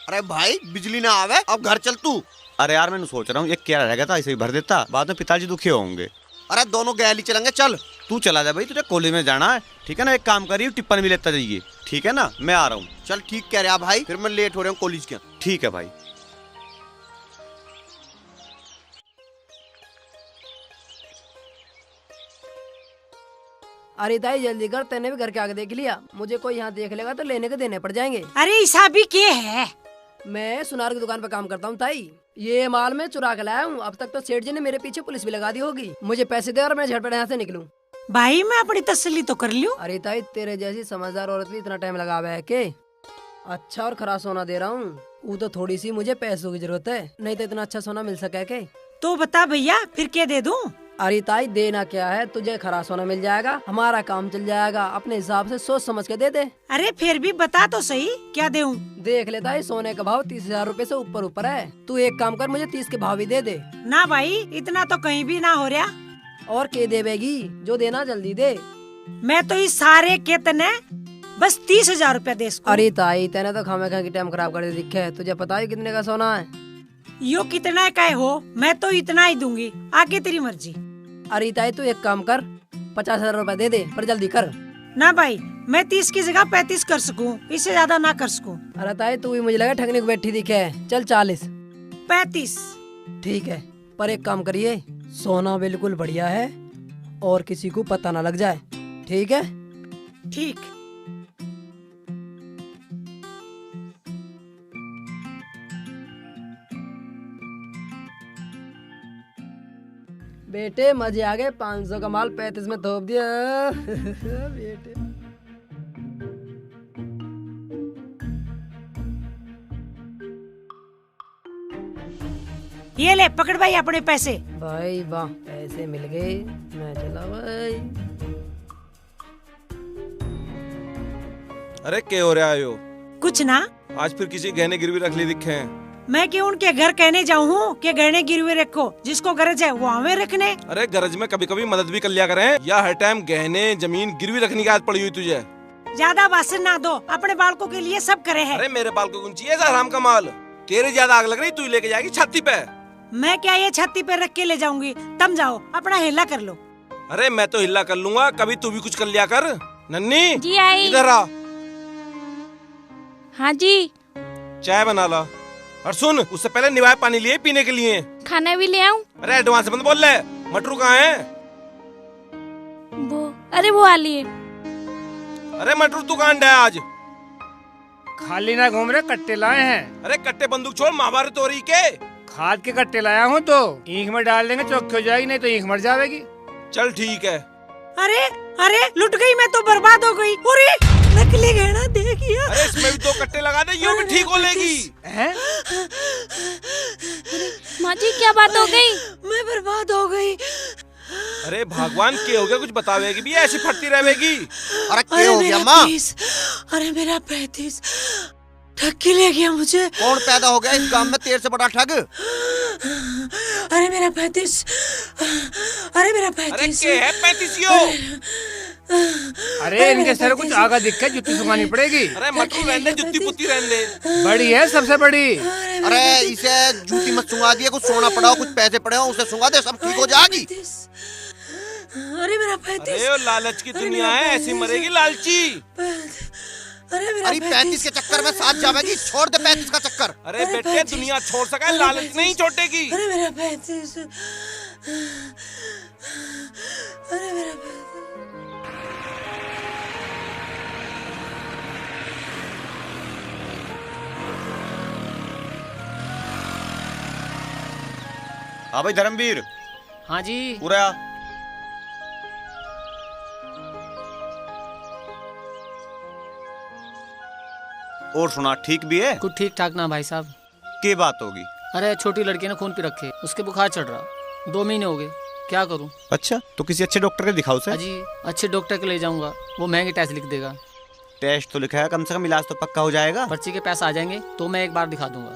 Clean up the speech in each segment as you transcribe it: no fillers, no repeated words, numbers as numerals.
अरे भाई बिजली ना आवे, अब घर चल तू। अरे यार मैं सोच रहा हूँ एक क्या रहेगा था, इसे ही भर देता, बाद में पिताजी दुखी होंगे। अरे दोनों गैली चलेंगे, चल। तू चला जा भाई, तुझे कॉलेज में जाना है, ठीक है ना। एक काम करिए, टिप्पण भी लेता जाइए, ठीक है ना। मैं आ रहा हूँ। चल ठीक कह रहा भाई, फिर मैं लेट हो रहा हूँ कॉलेज के। ठीक है भाई। अरे ताई जल्दी कर, तेने भी घर के आगे देख लिया। मुझे कोई यहाँ देख लेगा तो लेने के देने पड़ जाएंगे। अरे ऐसा भी क्या है? मैं सुनार की दुकान पर काम करता हूँ ताई। ये माल मैं चुरा के लाया हूँ। अब तक तो सेठ जी ने मेरे पीछे पुलिस भी लगा दी होगी। मुझे पैसे दे और मैं झटपट यहाँ से निकलूँ। भाई मैं अपनी तसल्ली तो कर लूं। अरे ताई तेरे जैसी समझदार औरत भी इतना टाइम लगा हुआ है के? अच्छा और खरा सोना दे रहा हूँ। वो तो थोड़ी सी मुझे पैसों की जरूरत है, नहीं तो इतना अच्छा सोना मिल सके के? तो बता भैया फिर क्या दे दूं? अरे ताई देना क्या है, तुझे खरा सोना मिल जाएगा, हमारा काम चल जाएगा। अपने हिसाब से सोच समझ के दे दे। अरे फिर भी बता तो सही क्या दूं? देख लेता है, सोने का भाव 30,000 रूपए से ऊपर है। तू एक काम कर, मुझे 30 के भाव भी दे दे। ना भाई इतना तो कहीं भी ना हो रहा। और के देवेगी? जो देना जल्दी दे। मैं तो इस सारे के तने बस 30,000 रूपया दे सकूं। अरे ताई तेने तो खामे खा की टाइम खराब कर दिखे है। तुझे पता है कितने का सोना है? यो कितना का हो, मैं तो इतना ही दूंगी, आगे तेरी मर्जी। अरे ताई तू एक काम कर, 50,000 रूपए दे दे, पर जल्दी कर। ना भाई मैं 30 की जगह 35 कर सकूं, इससे ज्यादा ना कर सकूं। अरे ताई तू भी मुझे लगा ठगने को बैठी दिखे है। चल 40। 35 ठीक है, पर एक काम करिए, सोना बिल्कुल बढ़िया है और किसी को पता ना लग जाए, ठीक है? ठीक। बेटे मजे आ गए, 500 का माल 35 में थोप दिया। बेटे ये ले पकड़ भाई अपने पैसे। भाई वाह, पैसे मिल गए। मैं चला भाई। अरे क्या हो रहा है यो? कुछ ना। आज फिर किसी गहने गिरवी रख ली दिखे हैं। मैं क्यों उनके घर कहने जाऊँ हूँ कि गहने गिरवे रखो, जिसको गरज है वो हमें रखने। अरे गरज में कभी कभी मदद भी कर लिया करें, या हर टाइम गहने जमीन गिरवी रखने की आदत पड़ी हुई तुझे? ज्यादा भाषण ना दो, अपने बालकों के लिए सब करे है। अरे मेरे बाल को गुंची है हराम का माल। तेरे ज्यादा आग लग रही, तू लेके जाएगी छाती पे। मैं क्या ये छाती पे रख के ले जाऊंगी? तुम जाओ अपना हिला कर लो। अरे मैं तो हिला कर लूंगा, कभी तू भी कुछ कर लिया कर। नन्नी जी आई। इधर आ, हाँ जी। चाय बना ला। और सुन, उससे पहले निवाय पानी लिए पीने के लिए। खाना भी ले आऊं? अरे एडवांस मत बोल ले। मटरू कहाँ है? अरे वो वाली है। अरे मटरू तू कहाँ है आज? खाली ना घूम रहे, कट्टे लाए हैं। अरे कट्टे बंदूक छोड़, महाभारत हो रही के? खाद के कट्टे लाया हूँ, तो ईख में डाल देंगे, चौकी हो जाएगी, नहीं तो ईख मर जाएगी। चल ठीक है। अरे अरे लुट गई, मैं तो बर्बाद हो गई। अरे नकली गहना देखिए। अरे इसमें भी 2 कट्टे लगा दे, ये भी ठीक हो लेगी। हैं? माँ जी क्या बात हो गई? मैं बर्बाद हो गई। अरे भगवान क्या हो गया, कुछ बतावेगी भी, ऐसी फटती रहेगी। अरे क्या हो गया माँ? अरे मेरा 35 ठग के ले गया मुझे। कौन पैदा हो गया इस गांव में तेरे से बड़ा ठग? अरे मेरा 35। अरे मेरा 35। अरे क्या है 35? अरे इनके सर कुछ आगा दिख के जुत्ती सुखानी पड़ेगी। अरे मटरू रहने, जुत्ती पुत्ती रहने। बड़ी है सबसे बड़ी। अरे इसे जूती मत सुंगा दिए, कुछ सोना पड़ा हो, कुछ पैसे पड़े हो, उसे सुंगा दे, सब ठीक हो जाएगी। अरे मेरा 35। अरे वो लालच की दुनिया है, ऐसी मरेगी लालची। अरे 35 के चक्कर में साथ जावेगी, छोड़ दे 35 का चक्कर। अरे बेटे दुनिया छोड़ सका, लालच नहीं छोड़ेगी। अरे मेरा 35। अरे मेरा 35। हाँ भाई धर्मवीर। हाँ जी। पूरा और सुना, ठीक भी है? कुछ ठीक ठाक ना भाई साहब। क्या बात होगी? अरे छोटी लड़की ने खून पी रखे, उसके बुखार चढ़ रहा, 2 महीने हो गए, क्या करूं? अच्छा तो किसी अच्छे डॉक्टर के दिखाओ से। अजी अच्छे डॉक्टर के ले जाऊंगा, वो महंगे टेस्ट लिख देगा। टेस्ट तो लिखा है, कम से कम इलाज तो पक्का हो जाएगा। पर्ची के पैसे आ जाएंगे तो मैं एक बार दिखा दूंगा।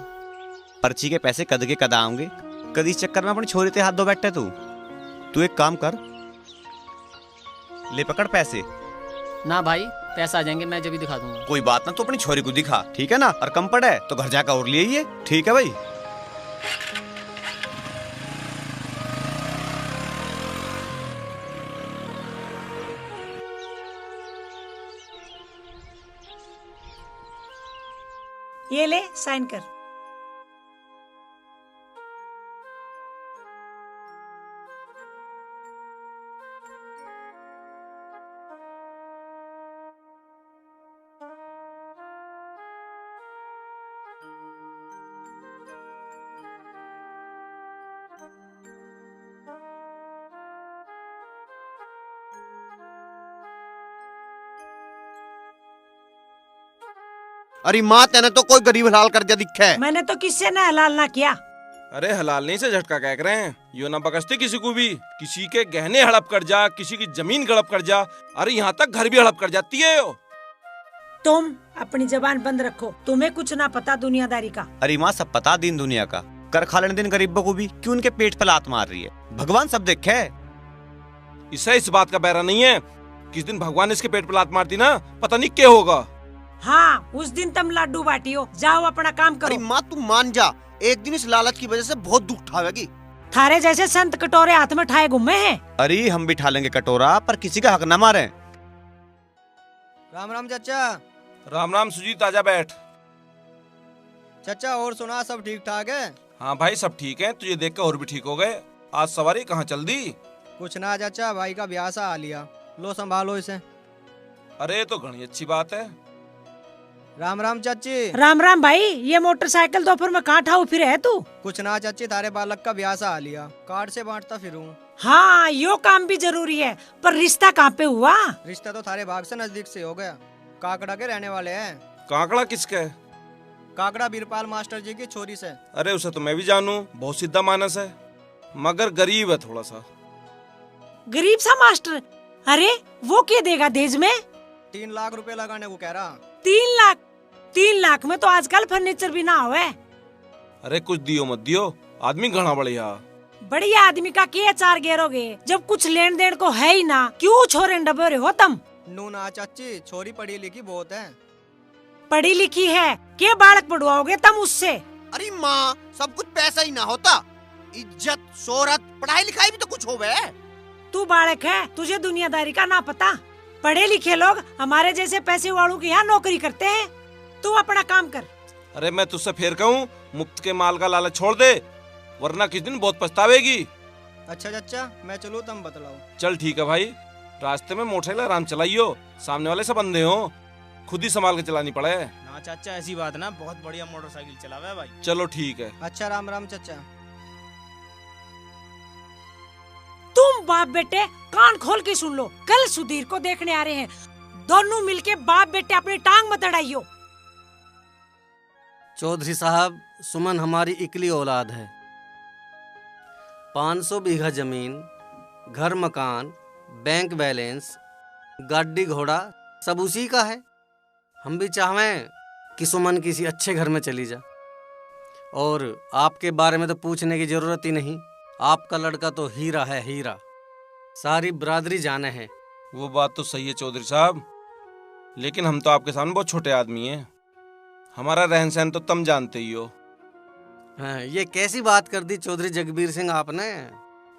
पर्ची के पैसे कद के कद आएंगे, कदी इस चक्कर में अपनी छोरी ते हाथ धो बैठे तू एक काम कर, ले पकड़ पैसे। ना भाई पैसा आ जाएंगे, मैं जब भी दिखा दूंगा। कोई बात ना, तो अपनी छोरी को दिखा, ठीक है ना। और कम पड़ा है तो घर जाकर और ले आइए, ठीक है भाई। ये ले साइन कर। अरे माँ, तेने तो कोई गरीब हलाल कर्जा दिखा है। मैंने तो किससे ना हलाल ना किया। अरे हलाल नहीं से झटका कह रहे हैं, यो ना बकसते किसी को भी। किसी के गहने हड़प कर जा, किसी की जमीन गड़प कर जा, अरे यहाँ तक घर भी हड़प कर जाती है यो। तुम अपनी जबान बंद रखो, तुम्हें कुछ ना पता दुनियादारी का। अरे माँ, सब पता दीन दुनिया का, कर खा लेने दिन गरीबों को भी, क्यों उनके पेट पे लात मार रही है। भगवान सब देखे। इससे इस बात का बहरा नहीं है, किस दिन भगवान इसके पेट पे लात मारती ना, पता नहीं क्या होगा। हाँ, उस दिन तुम लड्डू बाटियो, जाओ अपना काम अरे करो। माँ, तू मान जा, एक दिन इस लालच की वजह से बहुत दुख उठावेगी। थारे जैसे संत कटोरे हाथ में ठाए घूमे हैं। अरे हम भी ठा लेंगे कटोरा, पर किसी का हक न मारे। राम राम चाचा। राम राम सुजीत, आजा बैठ। चाचा और सुना, सब ठीक ठाक है? हाँ भाई, सब ठीक है। तुझे देख कर और भी ठीक हो गए। आज सवारी कहाँ चल दी? कुछ ना चाचा, भाई का ब्याह सा आ लिया, लो संभालो इसे। अरे तो घनी अच्छी बात है। राम राम चाची। राम राम भाई, ये मोटरसाइकिल दोपहर में कहाँ ठाऊ फिर है तू? कुछ ना चाची, थारे बालक का ब्याह सा आ लिया, कार्ड से बांटता फिरूं। हाँ, यो काम भी जरूरी है, पर रिश्ता कहाँ पे हुआ? रिश्ता तो थारे भाग से नजदीक से हो गया, काकड़ा के रहने वाले हैं। काकड़ा किसका है? काकड़ा बीरपाल मास्टर जी की छोरी से। अरे उसे तो मैं भी जानूं, बहुत सीधा मानस है, मगर गरीब है थोड़ा सा। गरीब सा मास्टर? अरे वो क्या देगा दहेज में? 3 लाख रुपए लगाने को कह रहा। 3 लाख? 3 लाख में तो आजकल फर्नीचर भी ना होवे। अरे कुछ दियो मत दियो, आदमी घना बढ़िया। बढ़िया आदमी का क्या चार गेरोगे, जब कुछ लेन देन को है ही ना, क्यों छोरे डबे रहे हो तुम? नू ना चाची, छोरी पढ़ी लिखी बहुत है। पढ़ी लिखी है, क्या बालक पढ़वाओगे तुम उससे? अरे माँ, सब कुछ पैसा ही ना होता, इज्जत शोहरत पढ़ाई लिखाई भी तो कुछ होवे। तू बालक है, तुझे दुनियादारी का ना पता। पढ़े लिखे लोग हमारे जैसे पैसे वालों के यहाँ नौकरी करते हैं। तू अपना काम कर। अरे मैं तुझसे फिर कहूँ, मुफ्त के माल का लालच छोड़ दे, वरना किस दिन बहुत पछतावेगी। अच्छा चाचा, मैं चलूँ तुम बतलाओ। चल ठीक है भाई, रास्ते में मोटरसाइकिल आराम चलाइयो, सामने वाले सब अंधे हो, खुद ही संभाल के चलानी पड़े। ना चाचा, ऐसी बात ना, बहुत बढ़िया मोटरसाइकिल चलावे है भाई। चलो ठीक है। अच्छा राम राम चाचा। तुम बाप बेटे कान खोल के सुन लो, कल सुधीर को देखने आ रहे हैं, दोनों मिलके बाप बेटे अपनी टांग मत अड़ाइयो। चौधरी साहब, सुमन हमारी इकली औलाद है। 500 बीघा जमीन, घर मकान, बैंक बैलेंस, गाड़ी घोड़ा सब उसी का है। हम भी चाहें कि सुमन किसी अच्छे घर में चली जा, और आपके बारे में तो पूछने की जरूरत ही नहीं, आपका लड़का तो हीरा है, हीरा, सारी बरादरी जाने हैं। वो बात तो सही है चौधरी साहब, लेकिन हम तो आपके सामने बहुत छोटे आदमी हैं, हमारा रहन सहन तो तुम जानते ही हो। हाँ, ये कैसी बात कर दी चौधरी जगबीर सिंह आपने?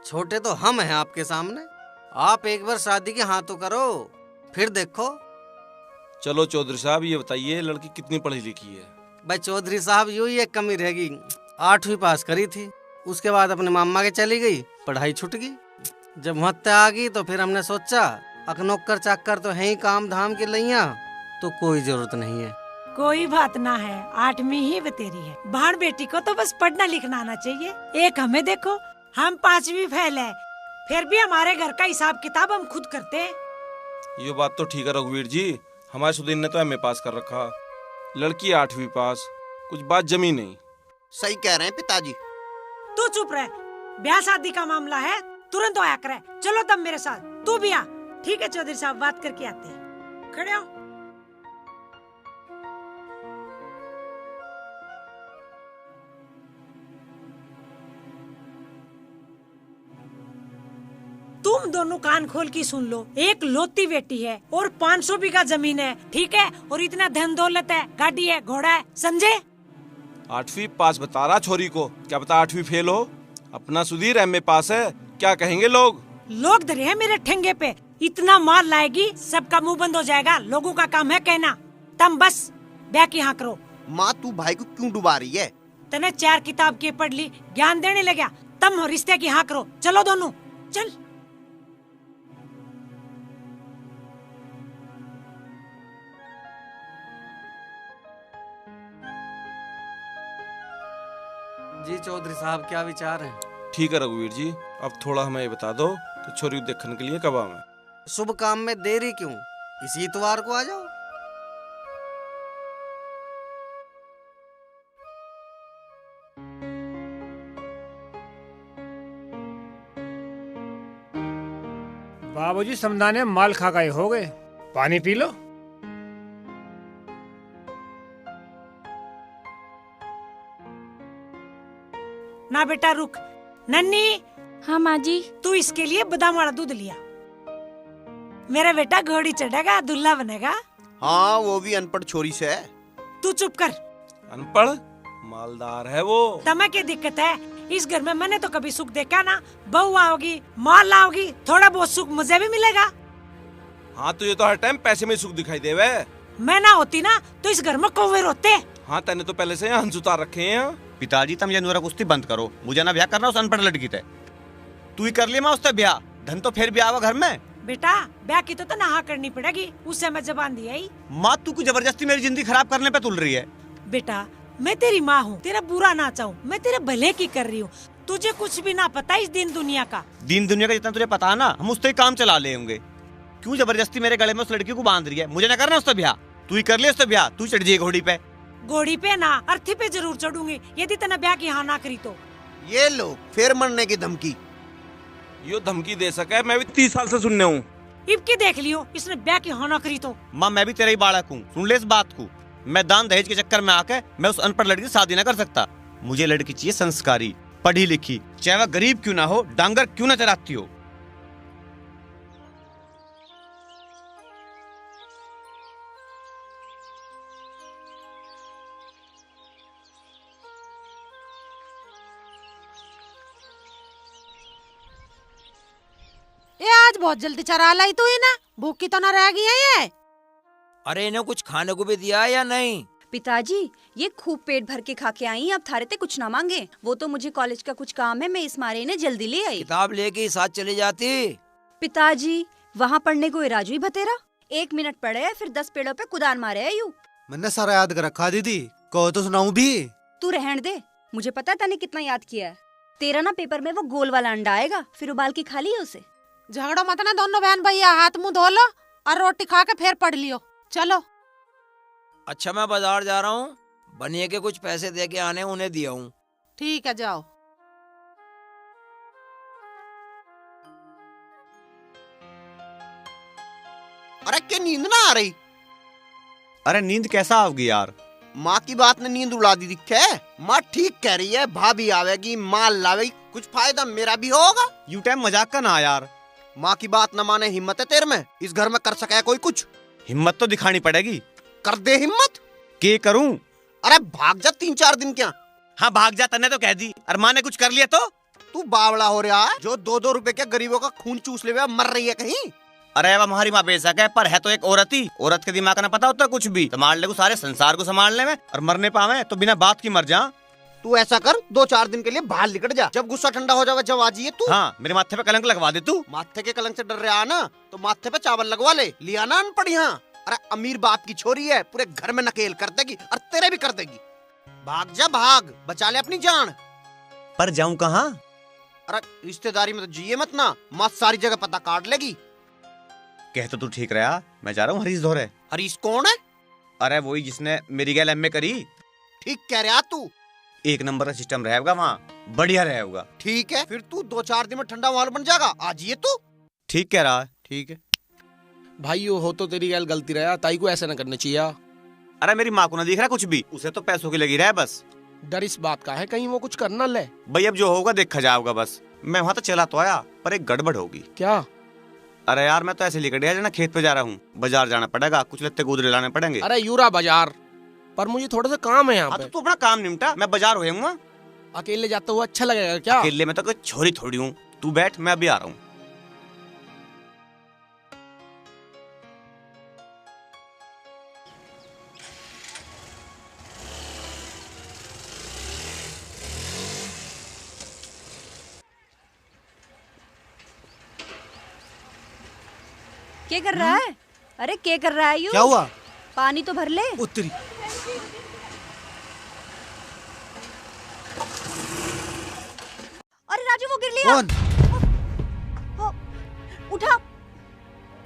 छोटे तो हम हैं आपके सामने। आप एक बार शादी के हाँ तो करो, फिर देखो। चलो चौधरी साहब, ये बताइए लड़की कितनी पढ़ी लिखी है? भाई चौधरी साहब, यूं ही एक कमी रहेगी, 8वीं पास करी थी, उसके बाद अपने मामा के चली गई, पढ़ाई छूट गई। जब महत्या आ गई तो फिर हमने सोचा अकनौकर चाकर तो है ही काम धाम की लैया, तो कोई जरूरत नहीं है। कोई बात ना है, 8वीं ही बतेरी है। बहन बेटी को तो बस पढ़ना लिखना आना चाहिए। एक हमें देखो, हम 5वीं फेल है, फिर भी हमारे घर का हिसाब किताब हम खुद करते हैं। ये बात तो ठीक है रघुवीर जी, हमारे सुधीर ने तो एमए पास कर रखा, लड़की 8वीं पास, कुछ बात जमी नहीं। सही कह रहे हैं पिताजी। तू चुप रह, ब्याह शादी का मामला है, तुरंत आया करे। चलो तब मेरे साथ, तू भी आ। ठीक है चौधरी साहब, बात करके आते हैं, खड़े हो। तुम दोनों कान खोल के सुन लो, एक लौती बेटी है और 500 बीघा जमीन है, ठीक है, और इतना धन दौलत है, गाड़ी है, घोड़ा है, समझे? 8वीं पास बता रहा छोरी को, क्या पता 8वीं फेल हो। अपना सुधीर एमए पास है, क्या कहेंगे लोग? लोग डरे हैं मेरे ठेंगे पे, इतना मार लाएगी सबका मुंह बंद हो जाएगा। लोगों का काम है कहना, तुम बस ब्याह की हाँ करो। माँ तू भाई को क्यों डुबा रही है? तने 4 किताब की पढ़ ली, ज्ञान देने लगा, तुम हो रिश्ते की हाँ करो। चलो दोनों, चल। जी चौधरी साहब, क्या विचार है? ठीक है रघुवीर जी, अब थोड़ा हमें ये बता दो कि छोरी को देखने के लिए कब आऊं? शुभ काम में देरी क्यों, इसी इतवार को आ जाओ। बाबूजी समझाने माल खा गए हो गए, पानी पी लो। ना बेटा रुक। नन्नी, हाँ माँ जी। तू इसके लिए बादाम वाला दूध लिया। मेरा बेटा घोड़ी चढ़ेगा, दूल्हा बनेगा। हाँ वो भी अनपढ़ छोरी से है। तू चुप कर। अनपढ़ मालदार है वो। तमें क्या दिक्कत है? इस घर में मैंने तो कभी सुख देखा ना। बहू आओगी, माल लाओगी, थोड़ा बहुत सुख मुझे भी मिलेगा। हाँ तो ये तो हर टाइम पैसे में सुख दिखाई देवे। मैं ना होती ना तो इस घर में कौवे रोते। हाँ तेने तो पहले से हंस उतार रखे हैं। पिताजी तुम ये नुरा कुश्ती बंद करो, मुझे ना ब्याह करना उस अनपढ़ लड़की से। तू ही कर लिया माँ उससे ब्याह, धन तो फिर भी आवा घर में। बेटा ब्याह की तो ना हाँ करनी पड़ेगी, उससे मैं जबान दिया ही। माँ तू कुछ जबरदस्ती मेरी जिंदगी खराब करने पे तुल रही है। बेटा मैं तेरी माँ हूँ, तेरा बुरा ना चाहूँ, मैं तेरे भले की कर रही हूँ। तुझे कुछ भी ना पता इस दिन दुनिया का। दीन दुनिया का जितना तुझे पता है ना, हम उससे ही काम चला ले होंगे। क्यों जबरदस्ती मेरे गले में उस लड़की को बांध रही है? मुझे ना करना उससे ब्याह, तू ही कर ले उससे ब्याह। तू चढ़ जाइए घोड़ी पे। घोड़ी पे ना, अर्थी पे जरूर चढ़ूंगी यदि तेने ब्याह की हाँ ना करी तो। ये लो फिर मरने की धमकी। यो धमकी दे सके, मैं भी 30 साल से सुनने हूँ। इबकी देख लियो, इसने ब्याह की हाँ ना करी तो। माँ मैं भी तेरा ही बालक हूँ, सुन ले इस बात को। मैं दान दहेज के चक्कर में आके मैं उस अनपढ़ लड़की से शादी ना कर सकता। मुझे लड़की चाहिए संस्कारी, पढ़ी लिखी, चाहे वह गरीब क्यों ना हो, डांगर क्यों ना चलाती हो। ये आज बहुत जल्दी चरा लाई तू ही ना, भूखी तो ना रह गई है ये। अरे इन्हें कुछ खाने को भी दिया या नहीं? पिताजी ये खूब पेट भर के खा के आई, अब थारे ते कुछ ना मांगे। वो तो मुझे कॉलेज का कुछ काम है, मैं इस मारे इन्हें जल्दी ले आई। किताब लेके साथ चली जाती। पिताजी वहाँ पढ़ने को राजू ही भतेरा 1 मिनट पढ़े फिर 10 पेड़ों पे कुदार मारे है यूं। मैंने सारा याद कर रखा दीदी, कहो तो सुनाऊं भी? तू रहन दे, मुझे पता तने कितना याद किया है। तेरा ना पेपर में वो गोल वाला अंडा आएगा, फिर उबाल के खा लियो उसे। झगड़ो मत ना दोनों बहन भैया, हाथ मुंह धो लो और रोटी खा के फिर पढ़ लियो। चलो। अच्छा मैं बाजार जा रहा हूँ, बनिए के कुछ पैसे दे के आने उन्हें दिया हूँ। ठीक है जाओ। अरे क्या नींद ना आ रही? अरे नींद कैसा आओगी यार? माँ की बात ने नींद उड़ा दी दिखे। माँ ठीक कह रही है, भाभी आवेगी, माल लावेगी, कुछ फायदा मेरा भी होगा। यू टाइम मजाक का ना यार। माँ की बात न माने, हिम्मत है तेरे में? इस घर में कर सके कोई कुछ? हिम्मत तो दिखानी पड़ेगी। कर दे हिम्मत। के करूं? अरे भाग जा 3-4 दिन क्या? हाँ भाग जा, तने तो कह दी। और माँ ने कुछ कर लिया तो? तू बावड़ा हो रहा है जो 2-2 रुपए के गरीबों का खून चूस ले मर रही है कहीं। अरे अब हमारी माँ बेशक है, पर है तो एक औरत ही। औरत के दिमाग का ना पता होता कुछ भी। संभाल ले को सारे संसार को संभालने में, और मरने पावे तो बिना बात की मर जा। तू ऐसा कर, 2-4 दिन के लिए बाहर निकट जा, जब गुस्सा ठंडा हो जावे जब आ जाइए तू। हाँ मेरे माथे पे कलंक लगवा दे तू। माथे के कलंक से डर रहा ना तो माथे पे चावल लगवा ले, लिया ना अनपढ़ यहाँ। अरे अमीर बाप की छोरी है, पूरे घर में नकेल कर देगी और तेरे भी कर देगी। भाग जा भाग, बचा ले अपनी जान। पर जाऊं कहाँ? अरे रिश्तेदारी में तो जिए मत ना, माँ सारी जगह पता काट लेगी। कह तो तू ठीक रहा, मैं जा रहा हूँ हरीश धोरे। हरीश कौन है? अरे वही जिसने मेरी गैल एमए करी। ठीक कह रहा तू। 1 नंबर का सिस्टम रहेगा वहाँ, बढ़िया रहेगा। ठीक है फिर तू 2-4 दिन में ठंडा माहौल बन जाएगा, आ जाइए तू। ठीक कह रहा है। ठीक है भाई हो तो तेरी गैल गलती रहा, ताई को ऐसा न करना चाहिए। अरे मेरी माँ को ना दिख रहा कुछ भी, उसे तो पैसों की लगी रहा बस। डर इस बात का है कहीं वो कुछ करना ले। भाई अब जो होगा देखा जाएगा बस। मैं वहाँ तो चला तो आया, पर एक गड़बड़ होगी। क्या? अरे यार मैं तो ऐसे लेकर गया ना, खेत पे जा रहा हूँ, बाजार जाना पड़ेगा, कुछ लत्ते गुदरे लाने पड़ेंगे। अरे यूरा बाजार, पर मुझे थोड़ा सा काम है यहाँ पे। तो तू अपना काम निपटा, मैं बाजार हो जाऊंगा। अकेले जाते हुए अच्छा लगेगा क्या? अकेले में तो कोई छोरी थोड़ी हूँ, तू बैठ, मैं अभी आ रहा हूँ। क्या कर रहा है? अरे क्या कर रहा है यू? क्या हुआ? पानी तो भर ले। उतरी। अरे राजू वो गिर लिया। कौन? उठा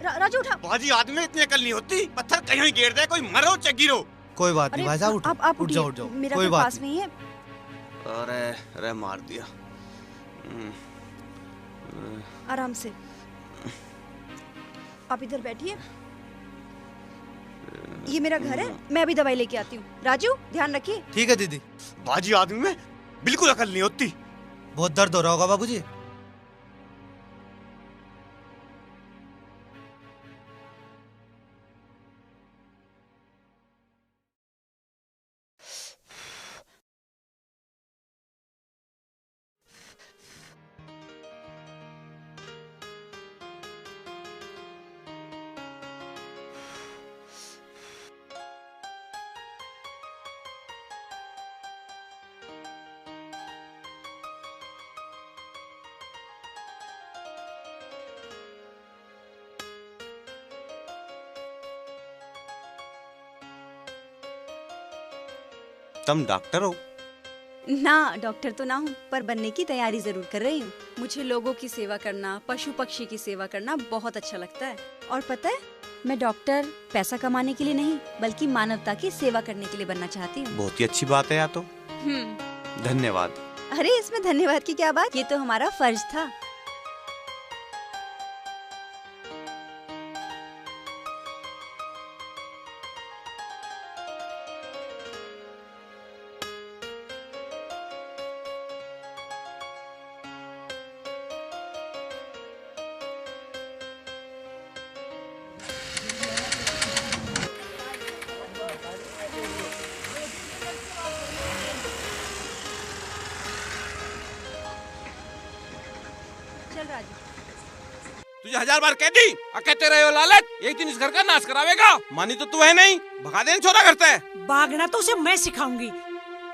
राजू उठा। बाजी आदमी इतनी अकल नहीं होती, पत्थर कहीं गिर दे, कोई मरो चाहे गिरो। कोई बात नहीं भाई साहब, उठो। आप उठ जाओ, उठ जाओ, मेरा कोई घर बात पास में ही है। अरे अरे मार दिया। आराम से आप इधर बैठिए, ये मेरा घर है, मैं अभी दवाई लेके आती हूँ। राजू ध्यान रखिए। ठीक है दीदी। बाजी आदमी में बिल्कुल अकल नहीं होती। बहुत दर्द हो रहा होगा बाबूजी। तुम डॉक्टर हो? ना डॉक्टर तो ना हूँ, पर बनने की तैयारी जरूर कर रही हूँ। मुझे लोगों की सेवा करना, पशु पक्षी की सेवा करना बहुत अच्छा लगता है। और पता है, मैं डॉक्टर पैसा कमाने के लिए नहीं, बल्कि मानवता की सेवा करने के लिए बनना चाहती हूँ। बहुत ही अच्छी बात है यार। तो धन्यवाद। अरे इसमें धन्यवाद की क्या बात, ये तो हमारा फर्ज था। चल राजू। तुझे 1000 बार कह दी, कहते रहे हो लालच, एक दिन इस घर का नाश करावेगा। मानी तो तू है नहीं, भगा देने छोड़ा करता है। भागना तो उसे मैं सिखाऊंगी,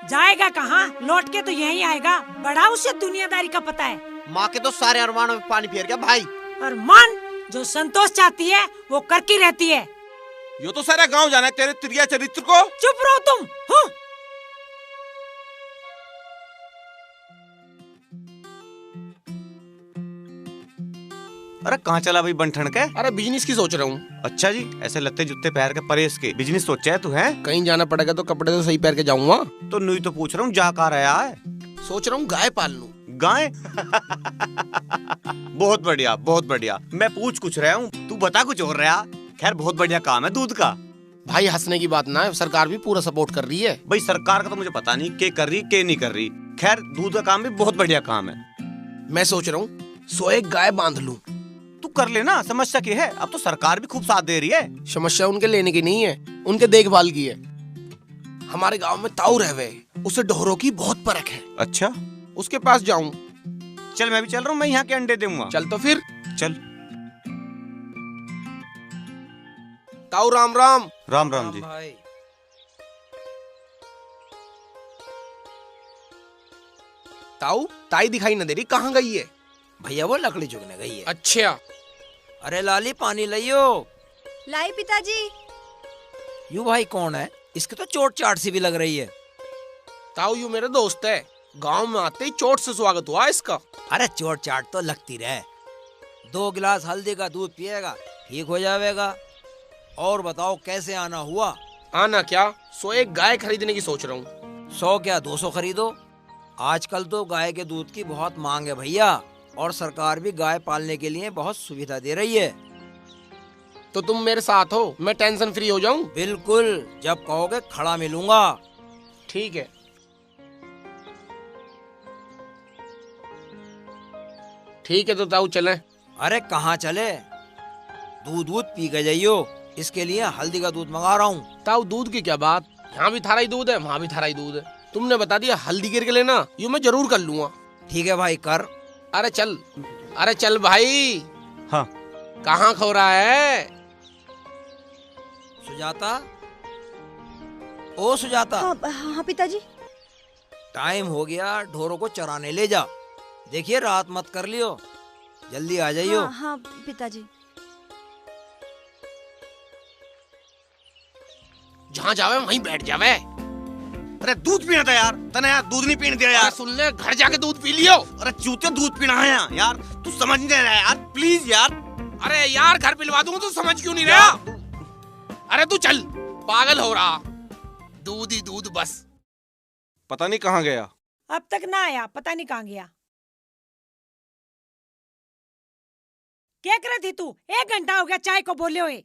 जाएगा कहाँ, लौट के तो यहीं आएगा। बड़ा उसे दुनियादारी का पता है। माँ के तो सारे अरमानों में पानी फेर गया भाई। अरमान जो संतोष चाहती है वो करती रहती है। यो तो सारा गांव जाना है तेरे त्रिया चरित्र को। चुप रहो तुम। हाँ? अरे कहाँ चला भाई बंठन के? अरे बिजनेस की सोच रहा हूँ। अच्छा जी, ऐसे लत्ते जुत्ते पहन के परेश के बिजनेस सोचा है तू? है कहीं जाना पड़ेगा तो कपड़े तो सही पहन के जाऊंगा। तो नहीं तो पूछ रहा हूँ, जा कहाँ रहा है? सोच रहा हूँ गाय पाल लूं। गाय? बहुत बढ़िया, बहुत बढ़िया। मैं पूछ कुछ रहा हूँ, तू बता कुछ और रहा। खैर बहुत बढ़िया काम है दूध का। भाई हंसने की बात ना है, सरकार भी पूरा सपोर्ट कर रही है। भाई सरकार का तो मुझे पता नहीं के कर रही के नहीं कर रही। खैर दूध का काम भी बहुत बढ़िया काम है। मैं सोच रहा हूँ 101 गाय बांध लूं। तू कर लेना, समस्या क्या है? अब तो सरकार भी खूब साथ दे रही है। समस्या उनके लेने की नहीं है, उनके देखभाल की है। हमारे गांव में ताऊ रहवे, उसे ढोरों की बहुत परख है। अच्छा, उसके पास जाऊं? चल मैं भी चल रहा हूँ, मैं यहाँ के अंडे दूंगा। चल तो फिर चल। ताऊ राम राम। राम राम जी। भाई ताऊ ताई दिखाई न दे रही, कहाँ गई है? भैया वो लकड़ी चुगने गई है। अच्छा। अरे लाली पानी लाइयो। लाई पिताजी। यू भाई कौन है? इसकी तो चोट चाट सी भी लग रही है। ताऊ यू मेरा दोस्त है, गांव में आते ही चोट से स्वागत हुआ इसका। अरे चोट चाट तो लगती रहे, 2 गिलास हल्दी का दूध पिएगा ठीक हो जाएगा। और बताओ कैसे आना हुआ? आना क्या, 101 गाय खरीदने की सोच रहा हूँ। 100 क्या 200 खरीदो। आजकल तो गाय के दूध की बहुत मांग है भैया, और सरकार भी गाय पालने के लिए बहुत सुविधा दे रही है। तो तुम मेरे साथ हो, मैं टेंशन फ्री हो जाऊं? बिल्कुल, जब कहोगे खड़ा मिलूंगा। ठीक है। ठीक है तो ताऊ चलें। अरे कहाँ चले? दूध दूध पी के जाइयो, इसके लिए हल्दी का दूध मंगा रहा हूँ। ताऊ दूध की क्या बात, यहाँ भी थारा ही दूध है, वहाँ भी थारा ही दूध है। तुमने बता दिया हल्दी गिर के लेना, यूँ मैं जरूर कर लूंगा। ठीक है भाई कर। अरे चल भाई। हाँ कहाँ खो रहा है? सुजाता, ओ सुजाता। हाँ पिताजी। टाइम हो गया, ढोरों को चराने ले जा। देखिए रात मत कर लियो, जल्दी आ जाइयो। हाँ पिताजी। जहाँ जावे वहीं बैठ जावे। अरे दूध पीना था यार, तने यार दूध नहीं पीने दिया यार। सुन ले, घर जाके दूध पी लियो। अरे चूते दूध पीना है यार, तू समझ नहीं रहा यार, प्लीज यार। अरे यार घर पिलवा दूंगा, तू समझ क्यों नहीं रहा? अरे तू चल, पागल हो रहा, दूध ही दूध बस। पता नहीं कहाँ गया। अब तक ना आया, पता नहीं कहाँ गया। क्या कर रही थी तू? 1 घंटा हो गया चाय को बोले हुए।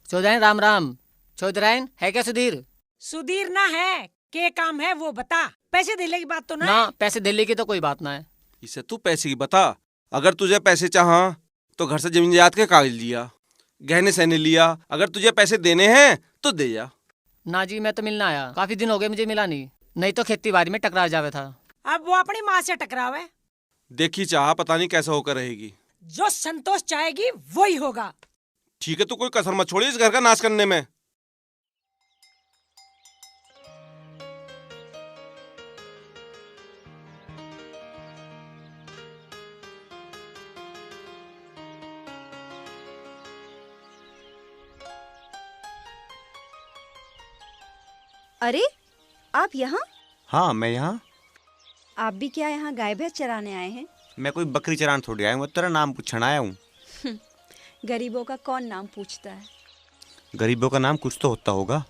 चौधराइन राम राम। चौधराइन है क्या सुधीर? सुधीर ना है, के काम है वो बता। पैसे देने की बात तो ना ना है। पैसे दिल्ली की तो कोई बात ना है। इसे तू पैसे की बता। अगर तुझे पैसे चाहा तो घर से जमीन जायदाद के कागज लिया, गहने सहने लिया। अगर तुझे पैसे देने हैं तो दे जा। ना जी मैं तो मिलना आया, काफी दिन हो गए मुझे मिला नहीं तो खेती बाड़ी में टकरा जावे था। अब वो अपनी माँ से टकरावे। देखी चाह पता नहीं कैसा होकर रहेगी। जो संतोष चाहेगी वही होगा। ठीक है, तो कोई कसर मत छोड़ी इस घर का नाश करने में। अरे आप यहाँ? हाँ मैं यहाँ। आप भी क्या यहाँ गाय भैंस चराने आए हैं? मैं कोई बकरी चरान थोड़ी आया हूँ, तेरा नाम पूछने आया हूँ। गरीबों का कौन नाम पूछता है? गरीबों का नाम कुछ तो होता होगा।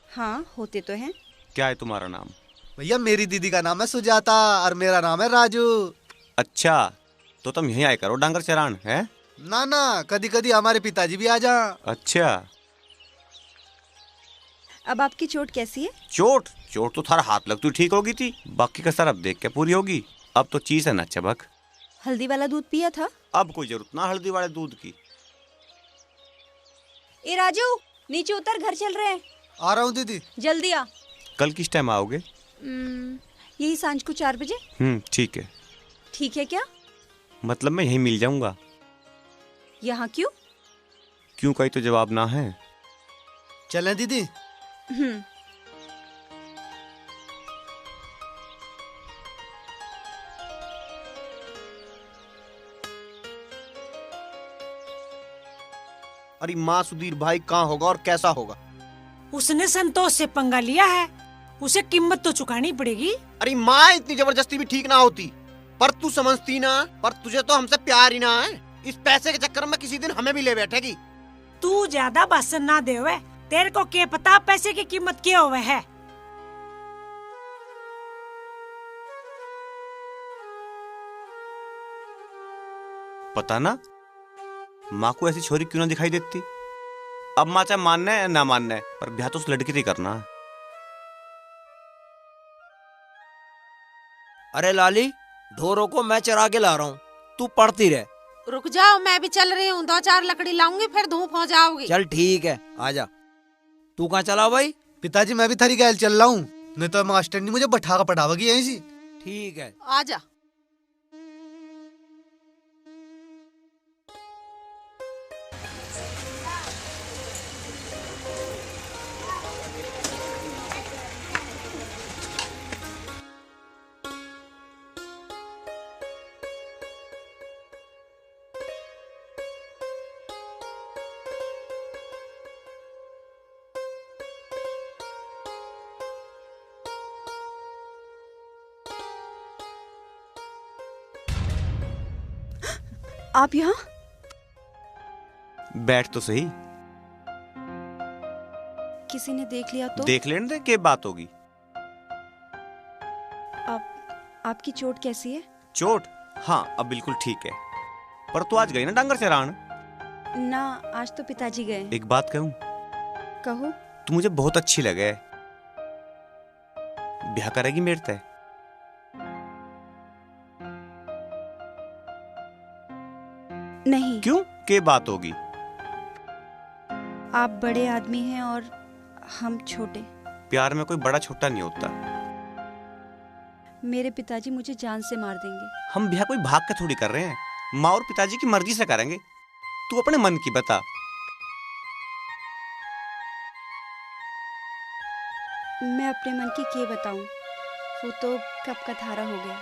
हाँ होते तो हैं। क्या है तुम्हारा नाम? भैया मेरी दीदी का नाम है सुजाता और मेरा नाम है राजू। अच्छा, तो तुम यहीं आए करो डांगर चरान है? ना ना, कदी कदी हमारे पिताजी भी आ जा। अच्छा। अब आपकी चोट कैसी है? चोट तो थारा हाथ लगती ठीक होगी थी, बाकी का सब देख के पूरी होगी। अब तो चीज है ना चबक। हल्दी वाला दूध पिया था? अब कोई जरूरत ना हल्दी वाले दूध की। ए राजू, नीचे उतर, घर चल रहे हैं। आ रहा हूँ दीदी। जल्दी आ। कल किस टाइम आओगे? यही सांझ को 4 बजे। ठीक है। ठीक है क्या? मतलब मैं यहीं मिल जाऊंगा। यहाँ क्यों? क्यों कहीं तो जवाब ना है। चलें दीदी? अरे माँ सुधीर भाई कहाँ होगा और कैसा होगा? उसने संतोष से पंगा लिया है, उसे कीमत तो चुकानी पड़ेगी। अरे माँ इतनी जबरदस्ती भी ठीक ना होती, पर तू समझती ना। पर तुझे तो हमसे प्यार ही ना है, इस पैसे के चक्कर में किसी दिन हमें भी ले बैठेगी। तू ज्यादा भाषण ना दे हुए, तेरे को क्या पता पैसे की कीमत क्या हुए है। पता ना माँ को ऐसी छोरी क्यों ना दिखाई देती। अब माँ चाहे मानना है ना मानना है, पर ब्याह तो उस लड़की से करना है। अरे लाली, ढोरों को मैं चरा के ला रहा हूँ, तू पढ़ती रह। रुक जाओ, मैं भी चल रही हूँ। 2-4 लकड़ी लाऊंगी, फिर धूप हो जाओगी। चल ठीक है, आजा। तू कहाँ चला भाई? पिताजी मैं भी थारी गैल चल रहा हूँ, नहीं तो मास्टर ने मुझे बैठा कर पढ़ावेगी यहीं से। ठीक है, आजा। आप यहाँ? बैठ तो सही। किसी ने देख लिया तो? देख लेने दे, क्या बात होगी। आपकी चोट कैसी है? चोट? हाँ अब बिल्कुल ठीक है। पर तू आज गई ना डांगर चरान? ना, आज तो पिताजी गए। एक बात कहूँ? कहो। तू मुझे बहुत अच्छी लगे, ब्याह करेगी मेरे तय? नहीं। क्यों? के बात होगी? आप बड़े आदमी हैं और हम छोटे। प्यार में कोई बड़ा छोटा नहीं होता। मेरे पिताजी मुझे जान से मार देंगे। हम ब्याह कोई भाग के थोड़ी कर रहे हैं, माँ और पिताजी की मर्जी से करेंगे। तू अपने मन की बता। मैं अपने मन की क्या बताऊं, वो तो कब का थारा हो गया।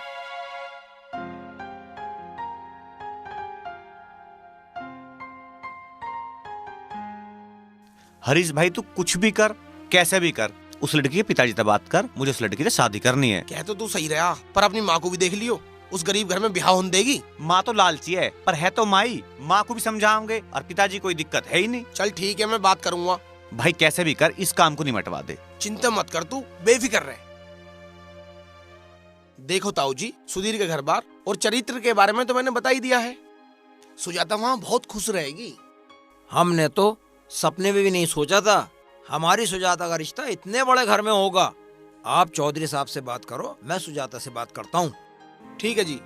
हरीश भाई तू कुछ भी कर, कैसे भी कर, उस लड़की के पिताजी से बात कर, मुझे उस लड़की से शादी करनी है। कह तो तू सही रहा, पर अपनी माँ को भी देख लियो, उस गरीब घर में ब्याह होने देगी? माँ तो लालची है, पर है तो माई। माँ को भी समझाओगे और पिताजी कोई दिक्कत है ही नहीं। चल ठीक है, मैं बात करूंगा। भाई कैसे भी कर, इस काम को नहीं मिटवा दे। चिंता मत कर, तू बेफिक्र रहे। देखो ताऊ जी, सुधीर के घर बार और चरित्र के बारे में तो मैंने बता ही दिया है। सुजाता वहाँ बहुत खुश रहेगी। हमने तो सपने में भी नहीं सोचा था हमारी सुजाता का रिश्ता इतने बड़े घर में होगा। आप चौधरी साहब से बात करो, मैं सुजाता से बात करता हूँ। ठीक है जी।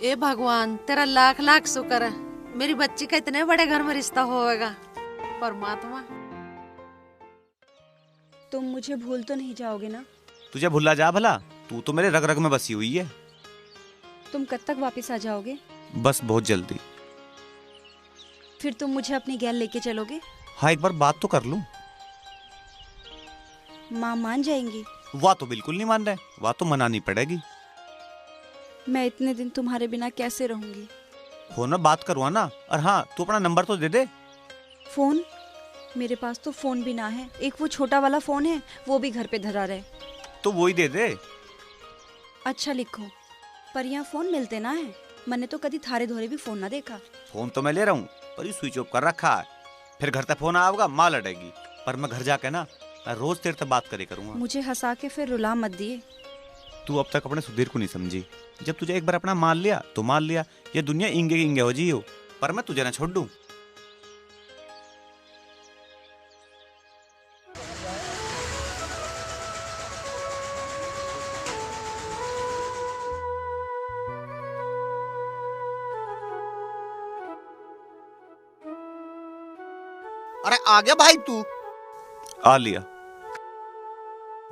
ए भगवान, तेरा लाख लाख शुक्र है, मेरी बच्ची का इतने बड़े घर में रिश्ता होगा। परमात्मा, तुम मुझे भूल तो नहीं जाओगे ना? तुझे भुला जा भला, तू तो मेरे रग रग में बसी हुई है। तुम कब तक वापस आ जाओगे? बस बहुत जल्दी। फिर तुम मुझे अपनी गैल लेके चलोगे? हाँ, एक बार बात तो कर लूं। माँ मान जाएंगी? वाह तो बिल्कुल नहीं मान रहे, वाह तो मनानी पड़ेगी। मैं इतने दिन तुम्हारे बिना कैसे रहूंगी? फोन में बात करवाना, और हाँ तू अपना नंबर तो दे दे। फोन? मेरे पास तो फोन भी ना है। एक वो छोटा वाला फोन है, वो भी घर पे धरा रहे। तो वो ही दे दे। अच्छा लिखो, पर यहाँ फोन मिलते ना है। मैंने तो कभी थारे धोरे भी फोन ना देखा। फोन तो मैं ले रहा हूँ, पर ये स्विच ऑफ कर रखा है। फिर घर तक फोन आएगा, माँ लड़ेगी। पर मैं घर जाके ना, मैं रोज तेरे से बात करे करूंगा। मुझे हंसा के फिर रुला मत दिए। तू अब तक अपने सुधीर को नहीं समझी। जब तुझे एक बार अपना मान लिया तो मान लिया। ये दुनिया इंगे इंगे हो जी हो, पर मैं तुझे ना छोड़ दूं। अरे आ गया भाई तू? आ लिया।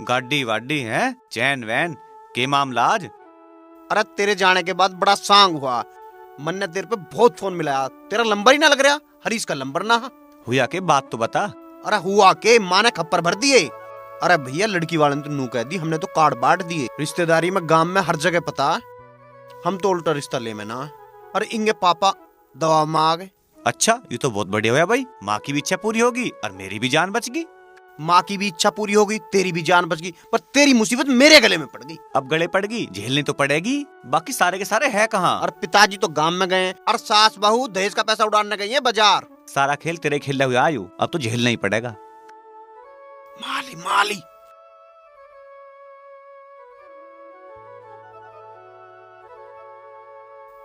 गाड़ी वाडी है, चैन वैन के मामला आज? अरे तेरे जाने के बाद बड़ा सांग हुआ। मन ने तेरे पे बहुत फोन मिलाया, तेरा नंबर ही ना लग रहा। हरीश का नंबर ना। हुआ के बात तो बता। अरे हुआ के माँ ने खप्पर भर दिए। अरे भैया लड़की वाले ने तो नू कह दी, हमने तो कार्ड बांट दिए। रिश्तेदारी में गांव में हर जगह पता है, हम तो उल्टा रिश्ता ले में ना। अरे इंगे पापा दवा में आ गए। अच्छा, ये तो बहुत बढ़िया हुआ भाई। माँ की भी इच्छा पूरी होगी और मेरी भी जान बच गई। माँ की भी इच्छा पूरी होगी, तेरी भी जान बच गई, पर तेरी मुसीबत मेरे गले में पड़ गई। अब गले पड़ गई, झेलनी तो पड़ेगी। बाकी सारे के सारे है कहाँ? और पिताजी तो गांव में गए और सास बहू दहेज का पैसा उड़ाने गई है बाजार। सारा खेल तेरे खेलने हुए आयु, अब तो झेलना ही पड़ेगा। माली माली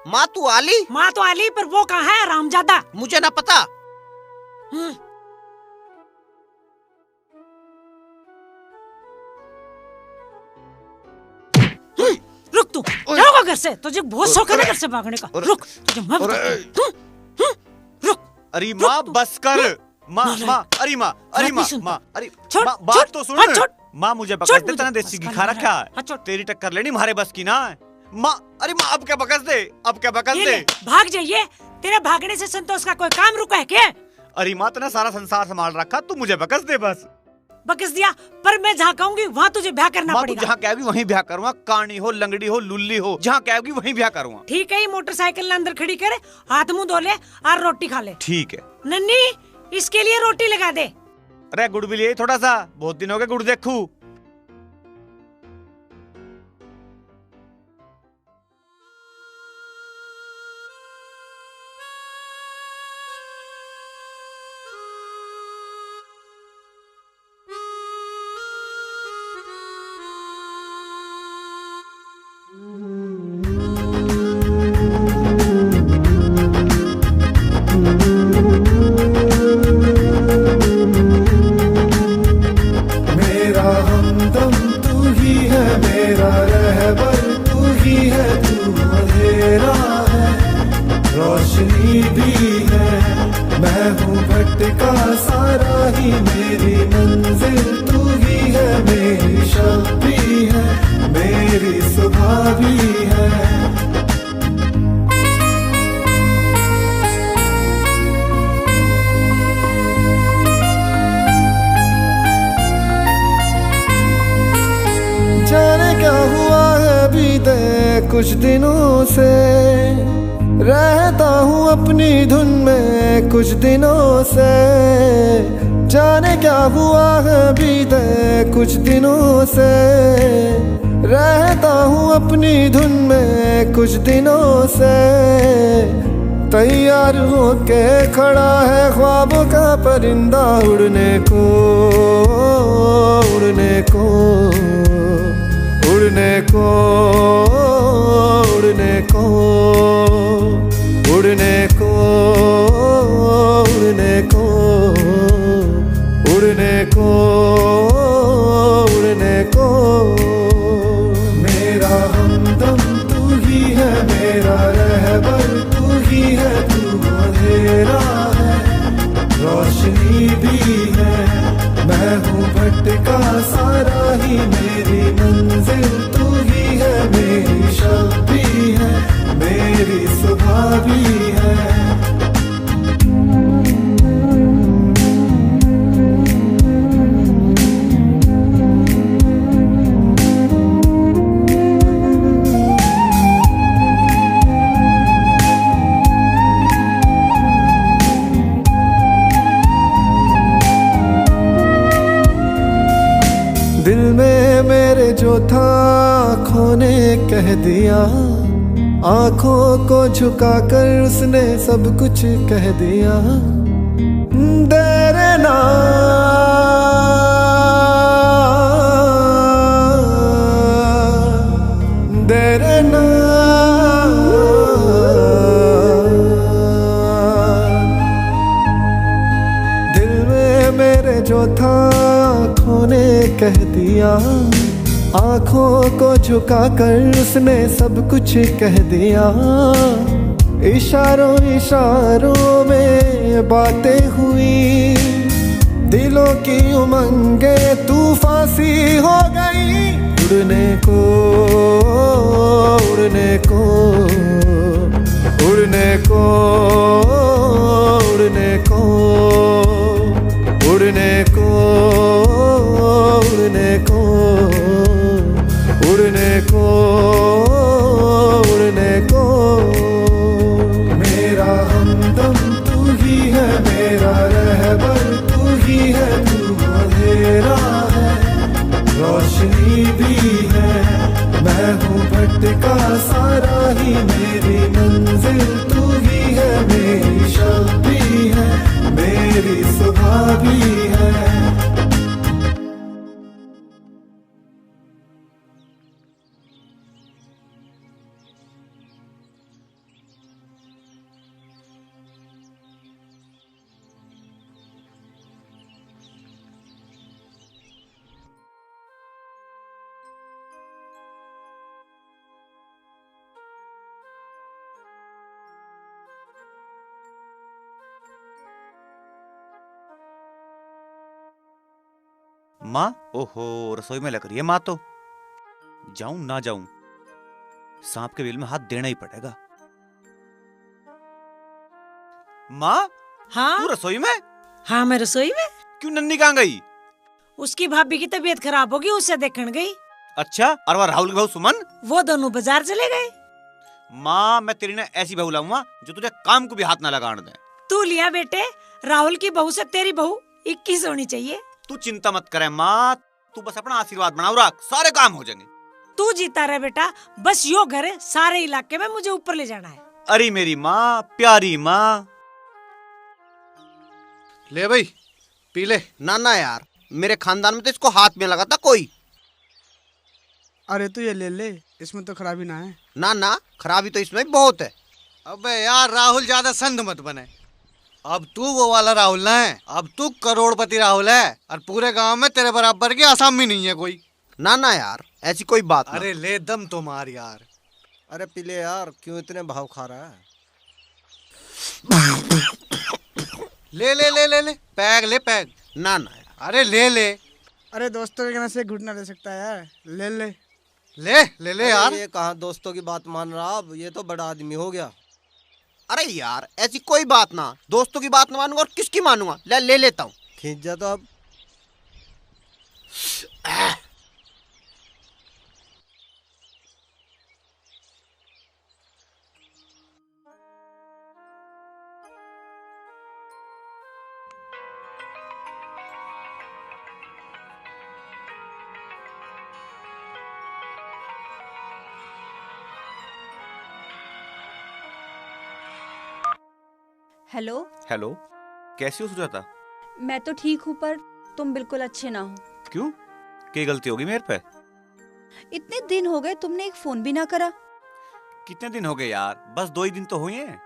माँ तू आली? माँ तो आली, पर वो कहाँ है रामजादा? मुझे ना पता। रुक तू, जाओगा घर से। तुझे बहुत शौक है ना घर से भागने का। रुक, तुझे मैं बताती हूँ। रुक। अरे माँ बस कर। माँ माँ, अरे माँ, अरे माँ, माँ, अरे माँ, बात तो सुन। माँ मुझे पकड़ दे, तेरा देसी घी खा रखा है। तेरी टक्कर लेनी हमारे बस की ना है। माँ, अरे माँ अब क्या बकस दे, अब क्या बकस दे। भाग जाइए, तेरे भागने से संतोष का कोई काम रुका है क्या? अरे माँ, तेना सारा संसार संभाल रखा, तू मुझे बकस दे बस। बकस दिया, पर मैं जहाँ कहूँगी वहाँ तुझे ब्याह करना पड़ेगा। जहाँ कहोगी वहीं ब्याह करूँगा। कानी हो, लंगड़ी हो, लुल्ली हो, जहाँ कहोगी वहीं ब्याह करूँगा। ठीक है, मोटरसाइकिल अंदर खड़ी करे, हाथ मुंह धो ले और रोटी खा ले। ठीक है। नन्नी, इसके लिए रोटी लगा दे। अरे गुड़ भी लिए थोड़ा सा, बहुत दिन हो गए गुड़ देखूं। का सारा ही मेरी मंजिल तू ही है, मेरी शब भी है, मेरी सुबह भी है। जाने क्या हुआ है बीते कुछ दिनों से, रहता हूँ अपनी धुन में कुछ दिनों से। जाने क्या हुआ है बीते कुछ दिनों से, रहता हूँ अपनी धुन में कुछ दिनों से। तैयार होके खड़ा है ख्वाबों का परिंदा, उड़ने को उड़ने को उड़ने को उड़ने को उड़ने को उड़ने को उड़ने को उड़ने को। मेरा हमदम तू ही है, मेरा रहबर तू ही है, तू अंधेरा है रोशनी भी है। मैं हूँ भटका सारा ही मेरी मंजिल तू ही है, मेरी शब भी है, मेरी सुबह भी है। दिल में मेरे जो था आँखों ने कह दिया, आँखों को झुकाकर उसने सब कुछ कह दिया। देरे ना देरे ना दिल में मेरे जो था आँखों ने कह दिया, आँखों को झुकाकर उसने सब कुछ कह दिया। इशारों इशारों में बातें हुई, दिलों की उमंगे तूफान सी हो गई। उड़ने को उड़ने को उड़ने को उड़ने को उड़ने को उड़ने को उड़ने को उड़ने को। मेरा हमदम तू ही है, मेरा रहबर तू ही है, तू अंधेरा है रोशनी भी है। मैं हूँ भटका सारा ही मेरी मंजिल तू ही है, मेरी शब भी है, मेरी सुबह भी है। माँ, ओहो रसोई में लग रही है माँ तो। जाऊं ना जाऊं, सांप के बिल में हाथ देना ही पड़ेगा। माँ, हाँ तू रसोई में? हाँ मैं रसोई में। क्यों नन्नी कहाँ गई? उसकी भाभी की तबीयत खराब होगी, उससे देखने गई। अच्छा, और वह राहुल की बहू सुमन? वो दोनों बाजार चले गए। माँ, मैं तेरी ने ऐसी बहू लाऊंगा जो तुझे काम को भी हाथ ना लगाने दे। तू लिया बेटे, राहुल की बहू से तेरी बहू 21 होनी चाहिए। तू चिंता मत करे माँ, तू बस अपना आशीर्वाद बनाओ रख, सारे काम हो जाएंगे। तू जीता रहे बेटा, बस यो घर है सारे इलाके में, मुझे ऊपर ले जाना है। अरे मेरी माँ, प्यारी माँ। ले भाई पी ले। ना ना यार, मेरे खानदान में तो इसको हाथ में लगा था कोई। अरे तू ये ले ले, इसमें तो खराबी ना है। ना ना, खराबी तो इसमें बहुत है। अबे यार राहुल, ज्यादा संत मत बने। अब तू वो वाला राहुल ना है, अब तू करोड़पति राहुल है, और पूरे गांव में तेरे बराबर की आसामी नहीं है कोई। ना ना यार, ऐसी कोई बात ना। अरे ले दम तो मार यार। अरे पी ले यार, क्यों इतने भाव खा रहा है? ले ले ले ले ले पैग ले पैग। ना ना अरे ले ले। अरे दोस्तों के कहने से घुटना ले सकता है यार, ले ले ले ले ले यार। ये कहाँ दोस्तों की बात मान रहा, अब ये तो बड़ा आदमी हो गया। अरे यार ऐसी कोई बात ना, दोस्तों की बात ना मानूंगा और किसकी मानूंगा। ले लेता हूँ। खींच जा तो अब। हेलो। हेलो, कैसी हो सुजाता? मैं तो ठीक हूँ पर तुम बिल्कुल अच्छे ना हो। क्यों? क्या गलती होगी मेरे पे? इतने दिन हो गए तुमने एक फोन भी ना करा। कितने दिन हो गए यार? बस 2 ही दिन तो हुए हैं।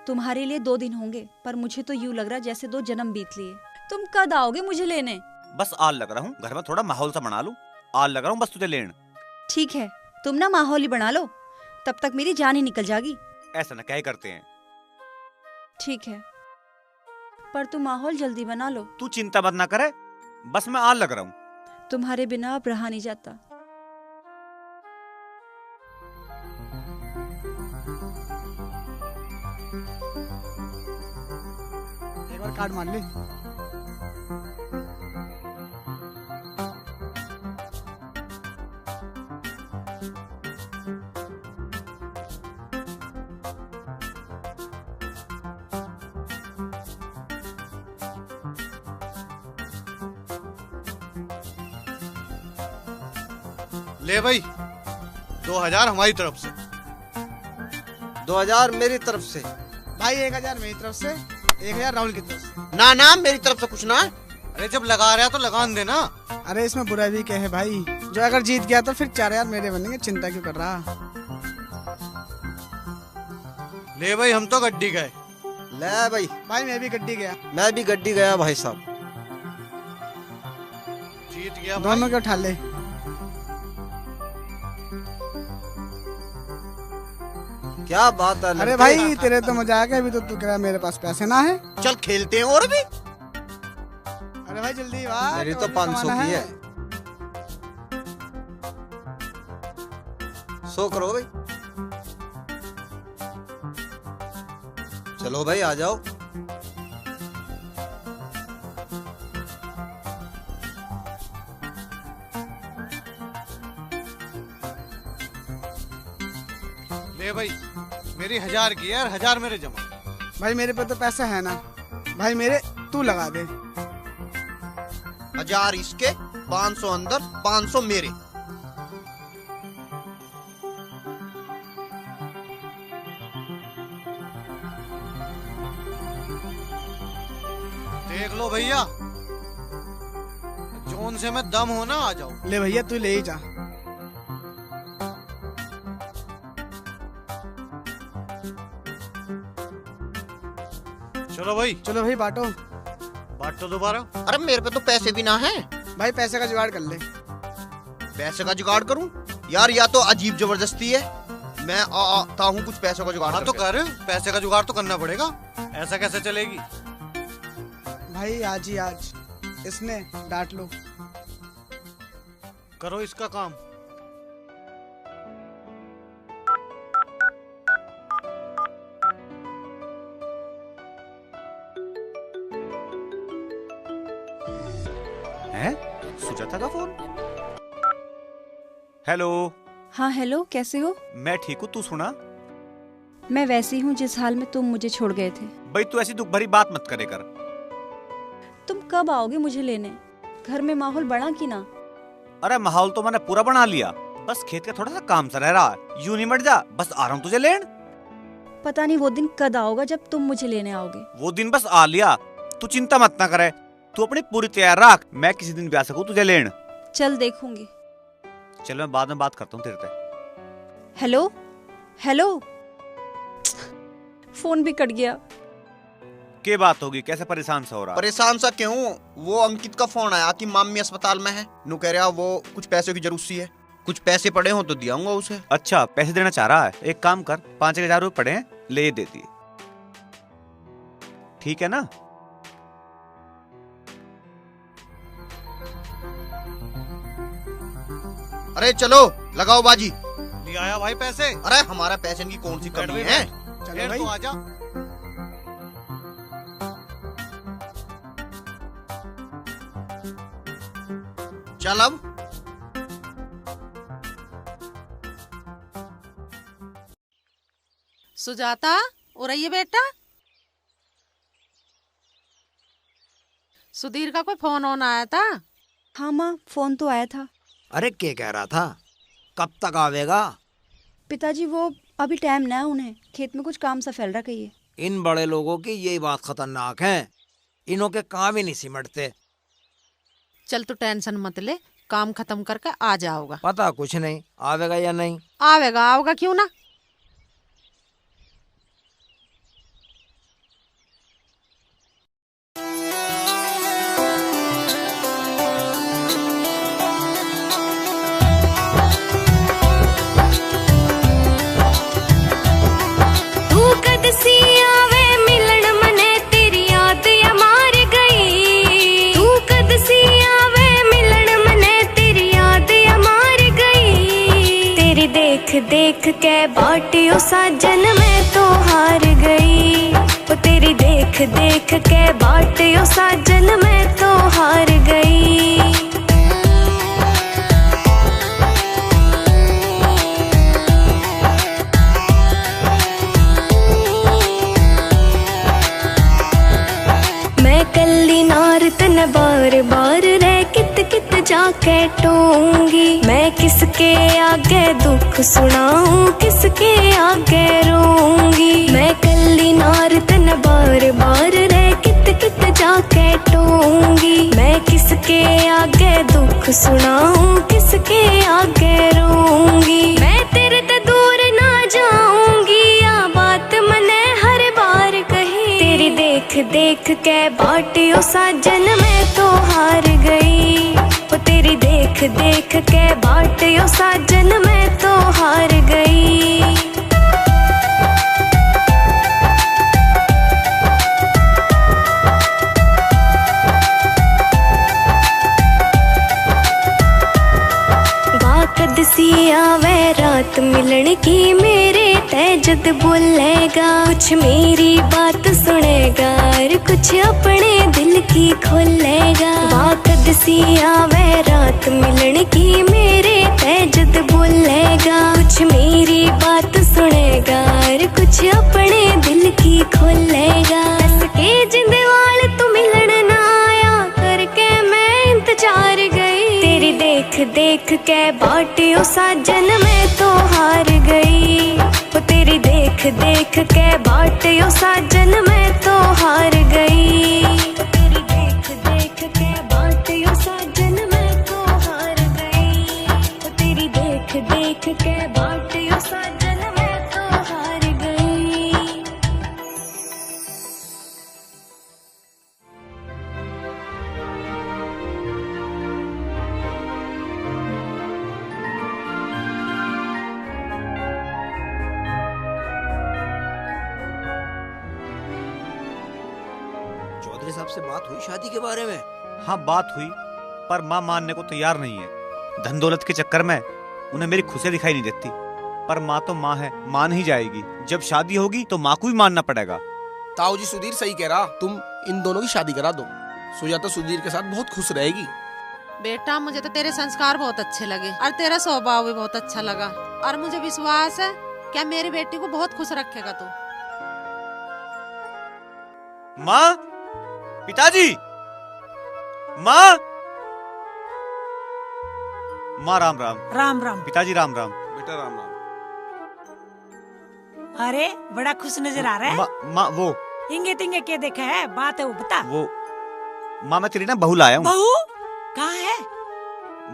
तुम्हारे लिए 2 दिन होंगे पर मुझे तो यूँ लग रहा जैसे 2 जन्म बीत लिए। तुम कब आओगे मुझे लेने? बस आल लग रहा हूँ, घर में थोड़ा माहौल सा बना लूं। आल लग रहा हूँ बस तुझे लेने। ठीक है, तुम ना माहौल ही बना लो, तब तक मेरी जान ही निकल जाएगी। ऐसा ना क्या करते हैं। ठीक है पर तुम माहौल जल्दी बना लो। तू चिंता मत ना करे, बस मैं आल लग रहा हूँ। तुम्हारे बिना अब रहा नहीं जाता। एक बार कार्ड मार ले। ले भाई 2000 हमारी तरफ से। 2000 मेरी तरफ से। भाई 1000 मेरी तरफ से, 1000 राहुल की तरफ से। ना ना मेरी तरफ से कुछ ना। अरे जब लगा रहा तो लगान देना। अरे इसमें बुरा भी क्या है भाई, जो अगर जीत गया तो फिर 4000 मेरे बनेंगे, चिंता क्यों कर रहा। ले भाई हम तो गड्डी गए। ले भाई। भाई मैं भी गड्डी गया। मैं भी गड्डी गया भाई साहब। जीत गया दोनों के उठा ले। क्या बात है। अरे भाई तेरे तो मजा आ गया, अभी तो तू कह रहा मेरे पास पैसे ना है। चल खेलते हैं और भी। अरे भाई जल्दी वाह। मेरी तो 500 की है। 100 करो भाई। चलो भाई आ जाओ। ले भाई मेरी 1000 की है, 1000 मेरे जमा। भाई मेरे पे तो पैसा है ना भाई, मेरे तू लगा दे। 1000 इसके, 500 अंदर, 500 मेरे। देख लो भैया, जोन से मैं दम हो ना आ जाओ। ले भैया तू ले ही जा। चलो भाई बांटो। बांटो दोबारा। अरे मेरे पे तो पैसे भी ना है। भाई पैसे का जुगाड़ कर ले। पैसे का जुगाड़ करूं यार? या तो अजीब जबरदस्ती है, मैं आता हूँ कुछ पैसों का जुगाड़। हाँ तो कर, पैसे का जुगाड़ तो करना पड़ेगा, ऐसा कैसे चलेगी। भाई आज ही आज इसने डांट लो। करो इसका काम। हैं? सुजाता का फोन। हेलो। हाँ हेलो, कैसे हो? मैं ठीक हूँ, तू सुना? मैं वैसी हूँ जिस हाल में तुम मुझे छोड़ गए थे। भाई तू ऐसी दुख भरी बात मत करे कर। तुम कब आओगे मुझे लेने? घर में माहौल बना कि ना? अरे माहौल तो मैंने पूरा बना लिया, बस खेत का थोड़ा सा काम सा रह रहा है। यूं नहीं मट जा, बस आ रहा हूँ तुझे लेने। पता नहीं वो दिन कद आओगा जब तुम मुझे लेने आओगे। वो दिन बस आ लिया, तू चिंता मत ना करे। तू अपनी पूरी तैयार रख, मैं किसी दिन भी आ सकूं तुझे लेने। चल देखूंगी। चल मैं बाद में बात करता हूँ तेरे से। हेलो हेलो, फोन भी कट गया। क्या बात होगी, कैसे परेशान सा हो रहा? परेशान सा क्यों? वो अंकित का फोन आया कि मामी अस्पताल में है, नु कह रहा वो कुछ पैसों की जरूरत सी है, कुछ पैसे पड़े हो तो दियाऊंगा उसे। अच्छा पैसे देना चाह रहा है, एक काम कर 5,000 रुपए पड़े हैं, ले दे दिए। ठीक है ना? अरे चलो लगाओ बाजी। ले आया भाई पैसे। अरे हमारा पैसे की कौन सी कमी है? चलो भाई, तो आजा। चल अब सुजाता, और ये बेटा सुधीर का कोई फोन ऑन आया था? हाँ माँ, फोन तो आया था। अरे क्या कह रहा था, कब तक आवेगा? पिताजी वो अभी टाइम ना है उन्हें, खेत में कुछ काम सा फैल रहा कहिए। इन बड़े लोगों की यही बात खतरनाक है, इन्हों के काम ही नहीं सिमटते। चल तू टेंशन मत ले, काम खत्म करके आ जाओगा। पता कुछ नहीं आवेगा या नहीं। आवेगा, आओगा क्यों ना। देख के बाटियों साजन मैं तो हार गई, वो तेरी देख देख के बाटियों साजन मैं तो हार गई। मैं कल्ली नार तन बार बार रह कित कित जाके टूंगी, मैं किसके आगे दुख सुनाऊं, किसके आगे रोऊंगी। मैं कल्ली नार तन बार बार रह कित कित जाके टूंगी, मैं किसके आगे दुख सुनाऊं, किसके आगे रोऊंगी। मैं तेरे ते दूर ना जाऊंगी, या बात मने हर बार कही। तेरी देख देख के बाटियों साजन मैं तो हार गई, वो तेरी देख देख के बाटियों साजन मैं तो हार गई। वाकद सी आवे रात मिलन की मेरे तय जद बोलेगा, कुछ मेरी बात सुनेगा और कुछ अपने दिल की खोलेगा। वाकद सी आवे रात मिलन की मेरे तय जद बोलेगा, कुछ मेरी बात सुनेगा और कुछ अपने दिल की खोलेगा। हंस के जिंदवाल तू मिलन ना आया करके मैं इंतजार गई, तेरी देख देख के बाटियों साजन मैं तो हार गई, वो तेरी देख देख के बाटियों साजन मैं तो हार गई। तेरी देख देख के बाटियों साजन मैं तो हार गई, वो तेरी देख देख के बाटियों साजन मैं तो हार गई। चौधरी साहब से बात हुई शादी के बारे में? हाँ बात हुई, पर माँ मानने को तैयार नहीं है। धन दौलत के चक्कर में उन्हें मेरी खुशियां दिखाई नहीं देती, पर माँ तो माँ है, मान ही जाएगी। जब शादी होगी तो माँ को भी मानना पड़ेगा। ताऊ जी सुधीर सही कह रहा, तुम इन दोनों की शादी करा दो, सुजाता सुधीर के साथ बहुत खुश रहेगी। बेटा मुझे तो तेरे संस्कार बहुत अच्छे लगे और तेरा स्वभाव भी बहुत अच्छा लगा, और मुझे विश्वास है क्या मेरी बेटी को बहुत खुश रखेगा तू। माँ, पिताजी, माँ, माँ राम राम। राम राम। पिताजी राम राम। बेटा राम राम। अरे बड़ा खुश नजर आ रहा है। माँ वो इंगे तिंगे के देखा है, बात है वो बता। वो माँ मैं तेरी ना बहू लाया हूँ। बहू कहाँ है?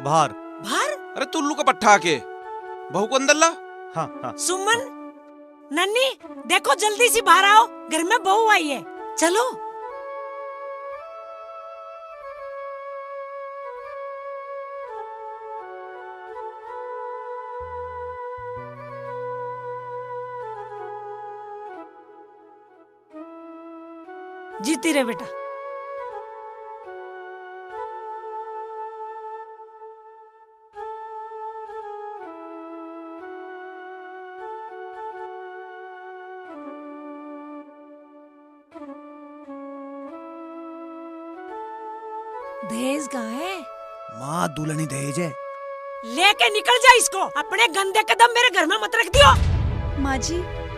बाहर। बाहर? अरे तू उल्लू का पट्टा के बहू को अंदर ला। हाँ हाँ। सुमन, नन्नी देखो जल्दी से बाहर आओ, घर में बहू आई है, चलो। जीती रहे बेटा। दहेज कहाँ है? माँ दुल्हनी दहेज है। लेके निकल जा इसको, अपने गंदे कदम मेरे घर में मत रख दियो। माँ जी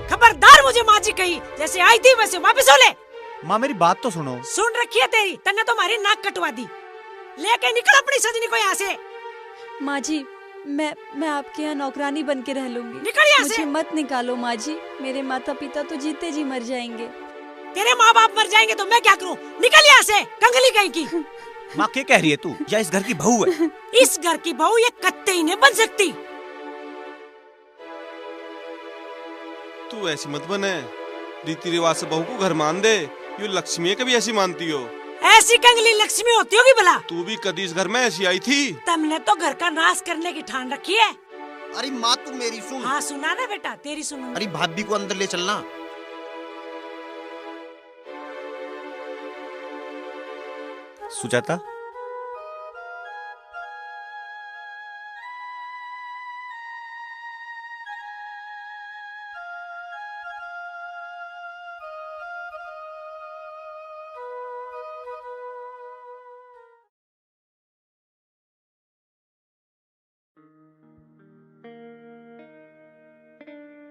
खबरदार, मुझे माँ जी कही, जैसे आई थी वैसे वापस हो ले। माँ मेरी बात तो सुनो। सुन रखी है तेरी, तन्ने तो हमारी नाक कटवा दी। लेके निकल अपनी सजनी को यहाँ से। माँ जी मैं आपके यहाँ नौकरानी बन के रह लूंगी। निकल यहाँ से। मुझे मत निकालो माँ जी, मेरे माता पिता तो जीते जी मर जाएंगे। तेरे माँ बाप मर जाएंगे तो मैं क्या करूँ? निकल यहाँ से, कंगली कहीं की। माँ क्या कह रही है तू? या इस घर की बहू है? इस घर की बहू ये कत्ते ही नहीं बन सकती। तू ऐसी मत बने, रीति रिवाज से बहू को घर मान दे। ये लक्ष्मी है, कभी ऐसी मानती हो? ऐसी कंगली लक्ष्मी होती होगी भला? तू भी कभी इस घर में ऐसी आई थी? तुमने तो घर का नाश करने की ठान रखी है। अरे माँ तू मेरी सुन। हाँ सुना ना बेटा, तेरी सुनूंगी। अरे भाभी को अंदर ले चलना। सुजाता,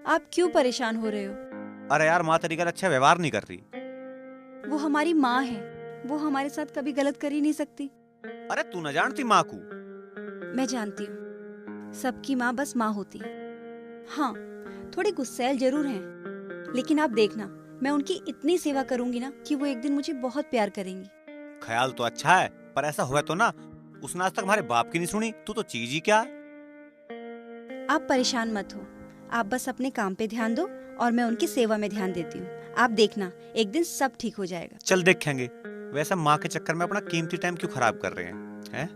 आप क्यों परेशान हो रहे हो? अरे यार माँ तेरी अच्छा व्यवहार नहीं कर रही। वो हमारी माँ है, वो हमारे साथ कभी गलत कर ही नहीं सकती। अरे तू न जानती माँ को? मैं जानती हूँ, सबकी माँ बस माँ होती है। हाँ थोड़ी गुस्सैल जरूर हैं, लेकिन आप देखना मैं उनकी इतनी सेवा करूंगी ना कि वो एक दिन मुझे बहुत प्यार करेंगी। ख्याल तो अच्छा है, पर ऐसा हुआ तो ना, उसने आज तक हमारे बाप की नहीं सुनी, तू तो चीज ही क्या है। आप परेशान मत हो, आप बस अपने काम पे ध्यान दो और मैं उनकी सेवा में ध्यान देती हूँ। आप देखना एक दिन सब ठीक हो जाएगा। चल देखेंगे। वैसे माँ के चक्कर में अपना कीमती टाइम क्यों खराब कर रहे हैं?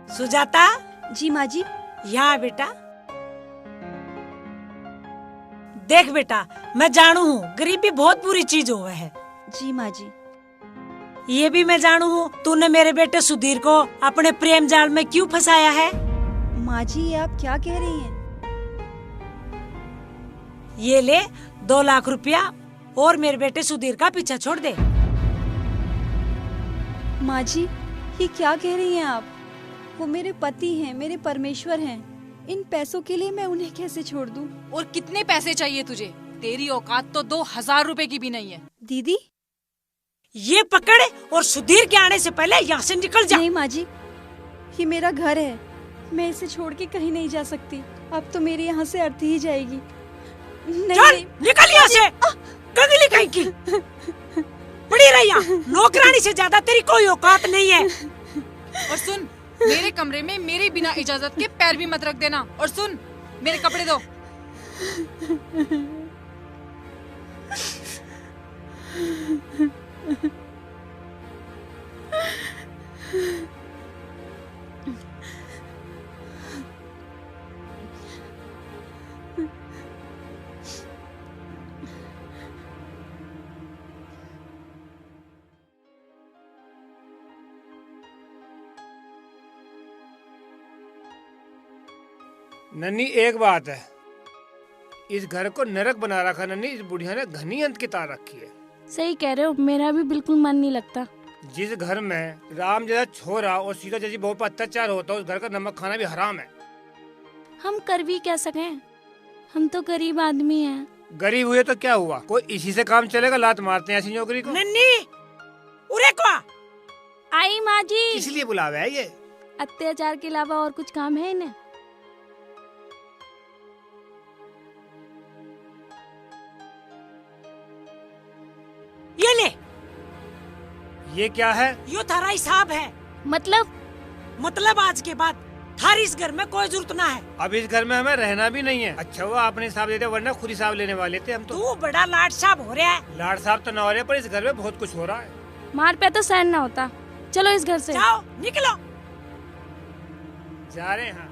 सुजाता। जी माँ जी। यहाँ बेटा देख बेटा, मैं जानू हूँ गरीबी बहुत बुरी चीज हुआ है। जी माँ जी। ये भी मैं जानू हूँ तूने मेरे बेटे सुधीर को अपने प्रेम जाल में क्यों फंसाया है। माँ जी ये आप क्या कह रही हैं? ये ले 2 लाख रुपया और मेरे बेटे सुधीर का पीछा छोड़ दे। माँ जी ये क्या कह रही हैं आप? वो मेरे पति हैं, मेरे परमेश्वर हैं। इन पैसों के लिए मैं उन्हें कैसे छोड़ दूं? और कितने पैसे चाहिए तुझे? तेरी औकात तो 2000 रुपए की भी नहीं है। दीदी ये पकड़ और सुधीर के आने से पहले यहाँ से निकल जा। नहीं माँ जी, ये मेरा घर है, मैं इसे छोड़ के कहीं नहीं जा सकती। अब तो मेरे यहाँ से अर्थी ही जाएगी। नहीं, निकल यहाँ से, कंगली कहीं की। पड़ी रही यहाँ, नौकरानी से ज्यादा तेरी कोई औकात नहीं है। और सुन, मेरे कमरे में मेरे बिना इजाजत के पैर भी मत रख देना। और सुन, मेरे कपड़े दो। नन्नी एक बात है, इस घर को नरक बना रखा नन्नी, इस बुढ़िया ने घनी अंत की तार रखी है। सही कह रहे हो, मेरा भी बिल्कुल मन नहीं लगता। जिस घर में राम जैसा छोरा और सीता जैसी बहू पर अत्याचार होता है, उस घर का नमक खाना भी हराम है। हम कर भी क्या सकें, हम तो गरीब आदमी हैं। गरीब हुए तो क्या हुआ, कोई इसी से काम चलेगा? लात मारते हैं ऐसी नौकरी को। नन्नी उरे को आई माँ जी। किस लिए बुलावा है ये? अत्याचार के अलावा और कुछ काम है इन्हें? ये ले। ये क्या है? यो थारा हिसाब है। मतलब आज के बाद थारी इस घर में कोई जरूरत ना है। अब इस घर में हमें रहना भी नहीं है। अच्छा हुआ आपने हिसाब देते, वरना खुद हिसाब लेने वाले थे हम तो। तू बड़ा लाड साहब हो रहा है। लाड साहब तो न हो रहे, पर इस घर में बहुत कुछ हो रहा है। मार पे तो सहन ना होता। चलो इस घर से जाओ, निकलो। जा रहे हैं।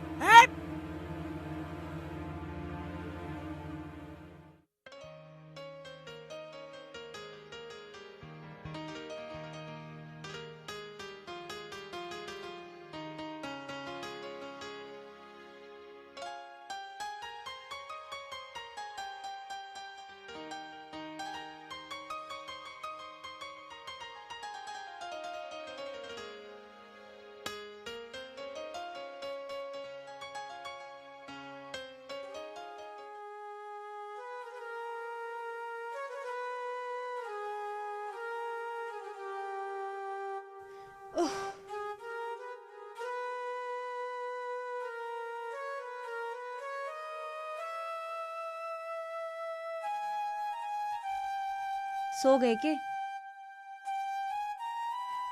सो गए के?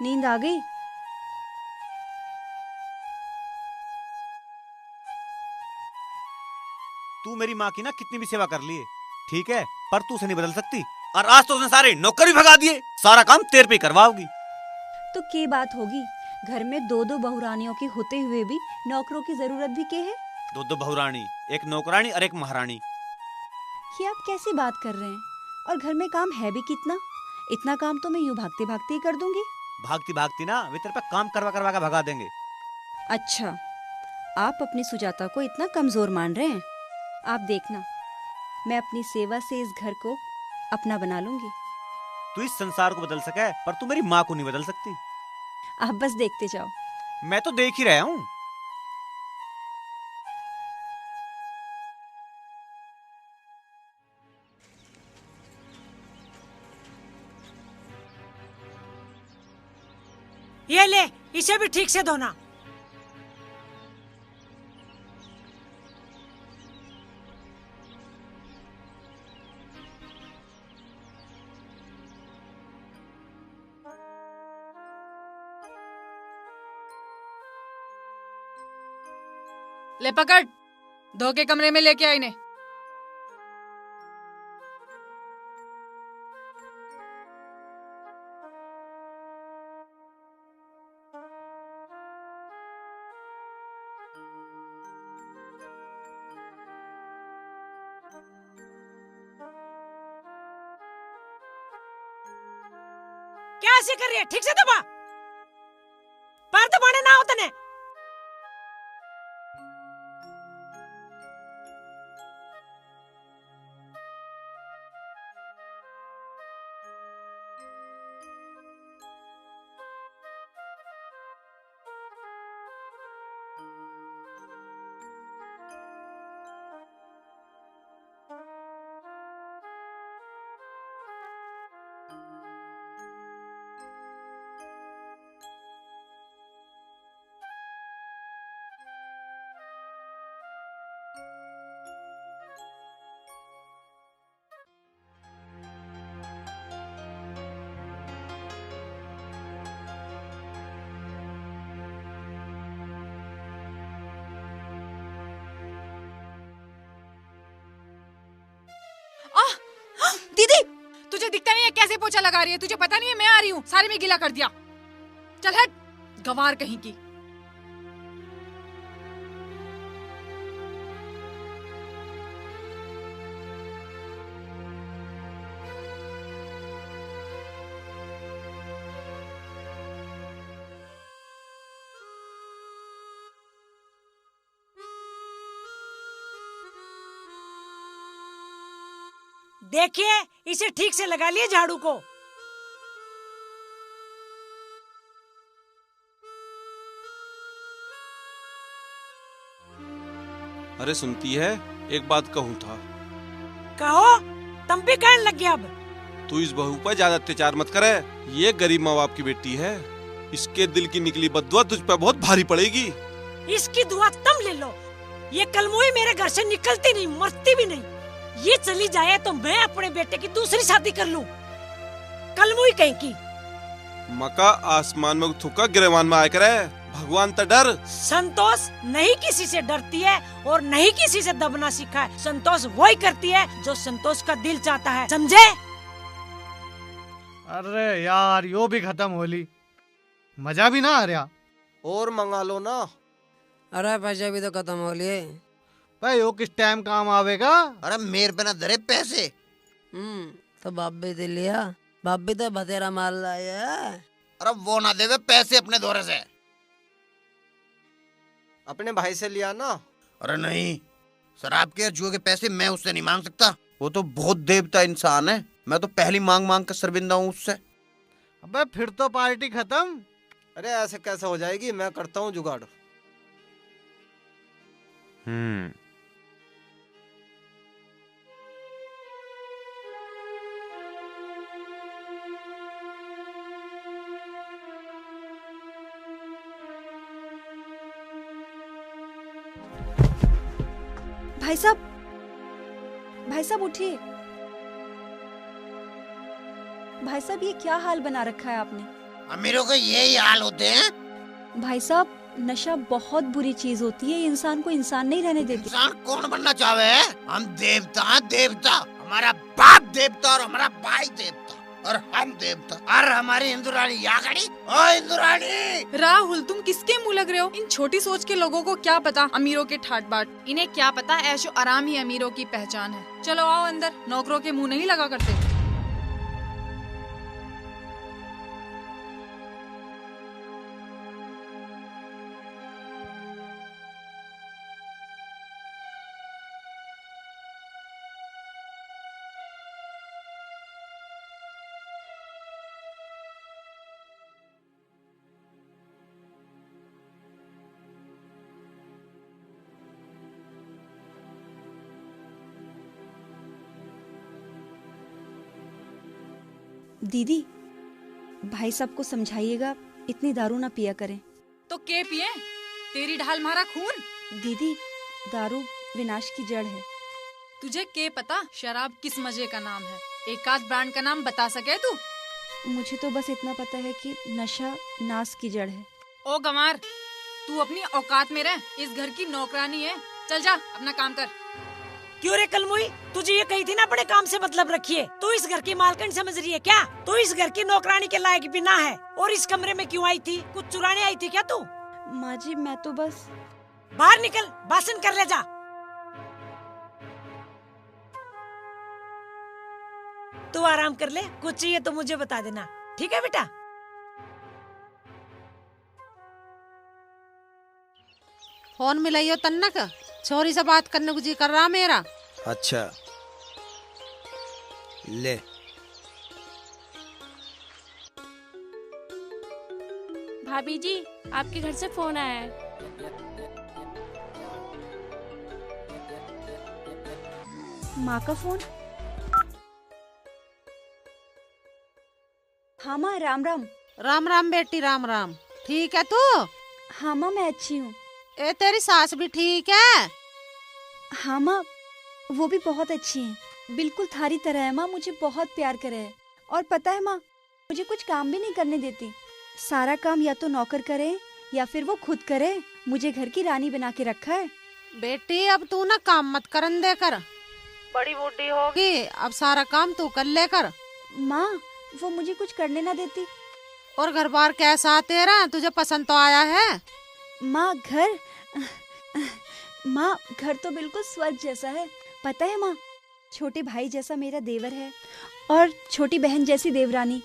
नींद आ गई? तू मेरी माँ की ना कितनी भी सेवा कर लिए, ठीक है, पर तू उसे नहीं बदल सकती। और आज तो उसने सारे नौकर भी भगा दिए, सारा काम तेरे पे करवाओगी। तो क्या बात होगी, घर में दो दो बहुरानियों की होते हुए भी नौकरों की जरूरत भी के है? दो बहुरानी, एक नौकरानी और एक महारानी। ये आप कैसी बात कर रहे हैं? और घर में काम है भी कितना? इतना काम तो मैं यूं भागते भागते ही कर दूंगी। भागती भागती ना वे तेरे पे काम करवा करवा के भगा देंगे। अच्छा, आप अपनी सुजाता को इतना कमजोर मान रहे हैं? आप देखना, मैं अपनी सेवा से इस घर को अपना बना लूंगी। तू इस संसार को बदल सके, पर तू मेरी माँ को नहीं बदल सकती। आप बस देखते जाओ। मैं तो देख ही रहा हूँ। ये ले, इसे भी ठीक से धोना। ले पकड़, धो के कमरे में लेके आई ने। क्या ऐसे कर रही है? ठीक से दबा, पैर दबाने ना होते ने। दीदी, तुझे दिखता नहीं है कैसे पोछा लगा रही है? तुझे पता नहीं है मैं आ रही हूँ, सारे में गीला कर दिया। चल हट, गंवार कहीं की। देखिए, इसे ठीक से लगा लिए झाड़ू को। अरे सुनती है, एक बात कहूँ था। कहो, तुम भी कहने लग गया। अब तू इस बहू पर ज्यादा अत्याचार मत करे, ये गरीब माँ बाप की बेटी है। इसके दिल की निकली बददुआ तुझ पर बहुत भारी पड़ेगी। इसकी दुआ तुम ले लो। ये कलमुई मेरे घर से निकलती नहीं, मरती भी नहीं। ये चली जाए तो मैं अपने बेटे की दूसरी शादी कर लूं। कलमुई कहीं की। मका आसमान में थूका गिरेवान में आया करे, भगवान तो डर। संतोष नहीं किसी से डरती है और नहीं किसी से दबना सीखा है। संतोष वही करती है जो संतोष का दिल चाहता है, समझे? अरे यार, यो भी खत्म होली, मजा भी ना आ रहा। और मंगा लो ना। अरे पैसे भी तो खत्म हो लिए भाई। वो किस टाइम काम आवेगा? अरे मेरे पे ना धरे पैसे। तो बाप भी दे लिया, बाप भी तो बतेरा माल लाया। अरे वो ना देवे पैसे अपने दौरे से। अपने भाई से लिया ना। अरे नहीं, शराब के जुए के पैसे मैं उससे नहीं मांग सकता। वो तो बहुत देवता इंसान है, मैं तो पहली मांग मांग कर शर्मिंदा हूँ उससे। अबे फिर तो पार्टी खत्म। अरे ऐसे कैसे हो जाएगी, मैं करता हूँ जुगाड़। भाई साहब उठिए। भाई साहब ये क्या हाल बना रखा है आपने? अमीरों के यही हाल होते हैं। भाई साहब नशा बहुत बुरी चीज होती है, इंसान को इंसान नहीं रहने देती। इंसान कौन बनना चाहे है? हम देवता, देवता, हमारा बाप देवता और हमारा भाई देवता और हम देवता और हमारी हिंदू रानी यहाँ खड़ी। ओ हिंदू रानी! राहुल तुम किसके मुंह लग रहे हो? इन छोटी सोच के लोगों को क्या पता अमीरों के ठाट बाट। इन्हें क्या पता ऐशो आराम ही अमीरों की पहचान है। चलो आओ अंदर, नौकरों के मुंह नहीं लगा करते। दीदी भाई साहब को समझाइएगा इतनी दारू ना पिया करें। तो के पिए? तेरी ढाल मारा खून। दीदी दारू विनाश की जड़ है। तुझे के पता शराब किस मजे का नाम है? एक आध ब्रांड का नाम बता सके तू? मुझे तो बस इतना पता है कि नशा नाश की जड़ है। ओ गंवार, तू अपनी औकात में रह। इस घर की नौकरानी है, चल जा अपना काम कर। क्यों रे कलमुई, तुझे ये कही थी ना अपने काम से मतलब रखिए। तू इस घर की मालकिन समझ रही है क्या? तू इस घर की नौकरानी के लायक भी ना है। और इस कमरे में क्यों आई थी? कुछ चुराने आई थी क्या तू? माँ जी मैं तो बस। बाहर निकल, भाषण कर ले जा। तू आराम कर ले, कुछ चाहिए तो मुझे बता देना, ठीक है बेटा? फोन मिलाइयो तन्नक, छोरी से बात करने को जी कर रहा मेरा। अच्छा ले। भाभी जी आपके घर से फोन आया है। माँ का फोन? हाँ माँ राम राम। राम राम बेटी राम राम। ठीक है तू? हाँ माँ मैं अच्छी हूँ। ए तेरी सास भी ठीक है? हाँ माँ वो भी बहुत अच्छी है, बिल्कुल थारी तरह है माँ, मुझे बहुत प्यार करे है। और पता है माँ मुझे कुछ काम भी नहीं करने देती, सारा काम या तो नौकर करे या फिर वो खुद करे। मुझे घर की रानी बना के रखा है। बेटी अब तू ना काम मत करन दे कर, बड़ी बूढ़ी होगी, अब सारा काम तू कर ले कर। माँ वो मुझे कुछ करने ना देती। और घर बार कैसा तेरा, तुझे पसंद तो आया है? माँ घर तो बिल्कुल स्वर्ग जैसा है। पता है माँ छोटे भाई जैसा मेरा देवर है और छोटी बहन जैसी देवरानी।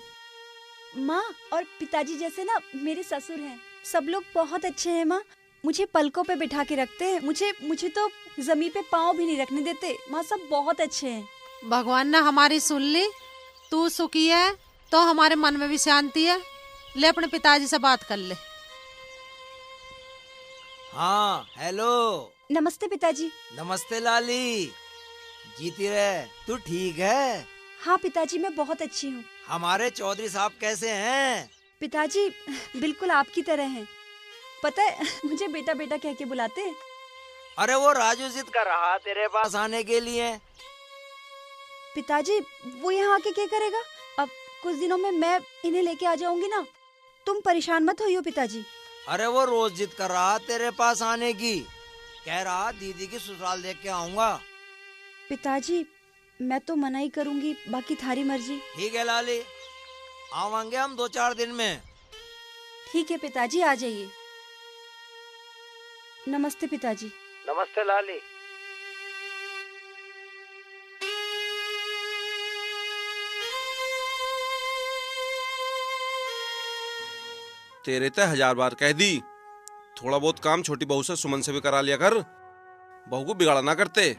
माँ और पिताजी जैसे ना मेरे ससुर हैं। सब लोग बहुत अच्छे हैं माँ, मुझे पलकों पे बिठा के रखते हैं, मुझे तो जमीन पे पाँव भी नहीं रखने देते। माँ सब बहुत अच्छे हैं। भगवान ने हमारी सुन ली, तू सुखी है तो हमारे मन में भी शांति है। ले अपने पिताजी से बात कर ले। हाँ हेलो। नमस्ते पिताजी। नमस्ते लाली, जीती रहे, तू ठीक है? हाँ पिताजी मैं बहुत अच्छी हूँ। हमारे चौधरी साहब कैसे हैं? पिताजी बिल्कुल आपकी तरह हैं। पता है मुझे बेटा बेटा कह के बुलाते हैं। अरे वो राजू जिद कर रहा तेरे पास आने के लिए। पिताजी वो यहाँ आके क्या करेगा? अब कुछ दिनों में मैं इन्हें लेके आ जाऊंगी ना, तुम परेशान मत होइयो पिताजी। अरे वो रोज जिद कर रहा तेरे पास आने की, कह रहा दीदी की ससुराल देख के आऊंगा। पिताजी मैं तो मना ही करूंगी, बाकी थारी मर्जी। ठीक है लाली, आवांगे हम 2-4 दिन में। ठीक है पिताजी आ जाइए। नमस्ते पिताजी। नमस्ते लाली। तेरे तो 1000 बार कह दी, थोड़ा बहुत काम छोटी बहू से सुमन से भी करा लिया कर, बहू को बिगाड़ा ना करते।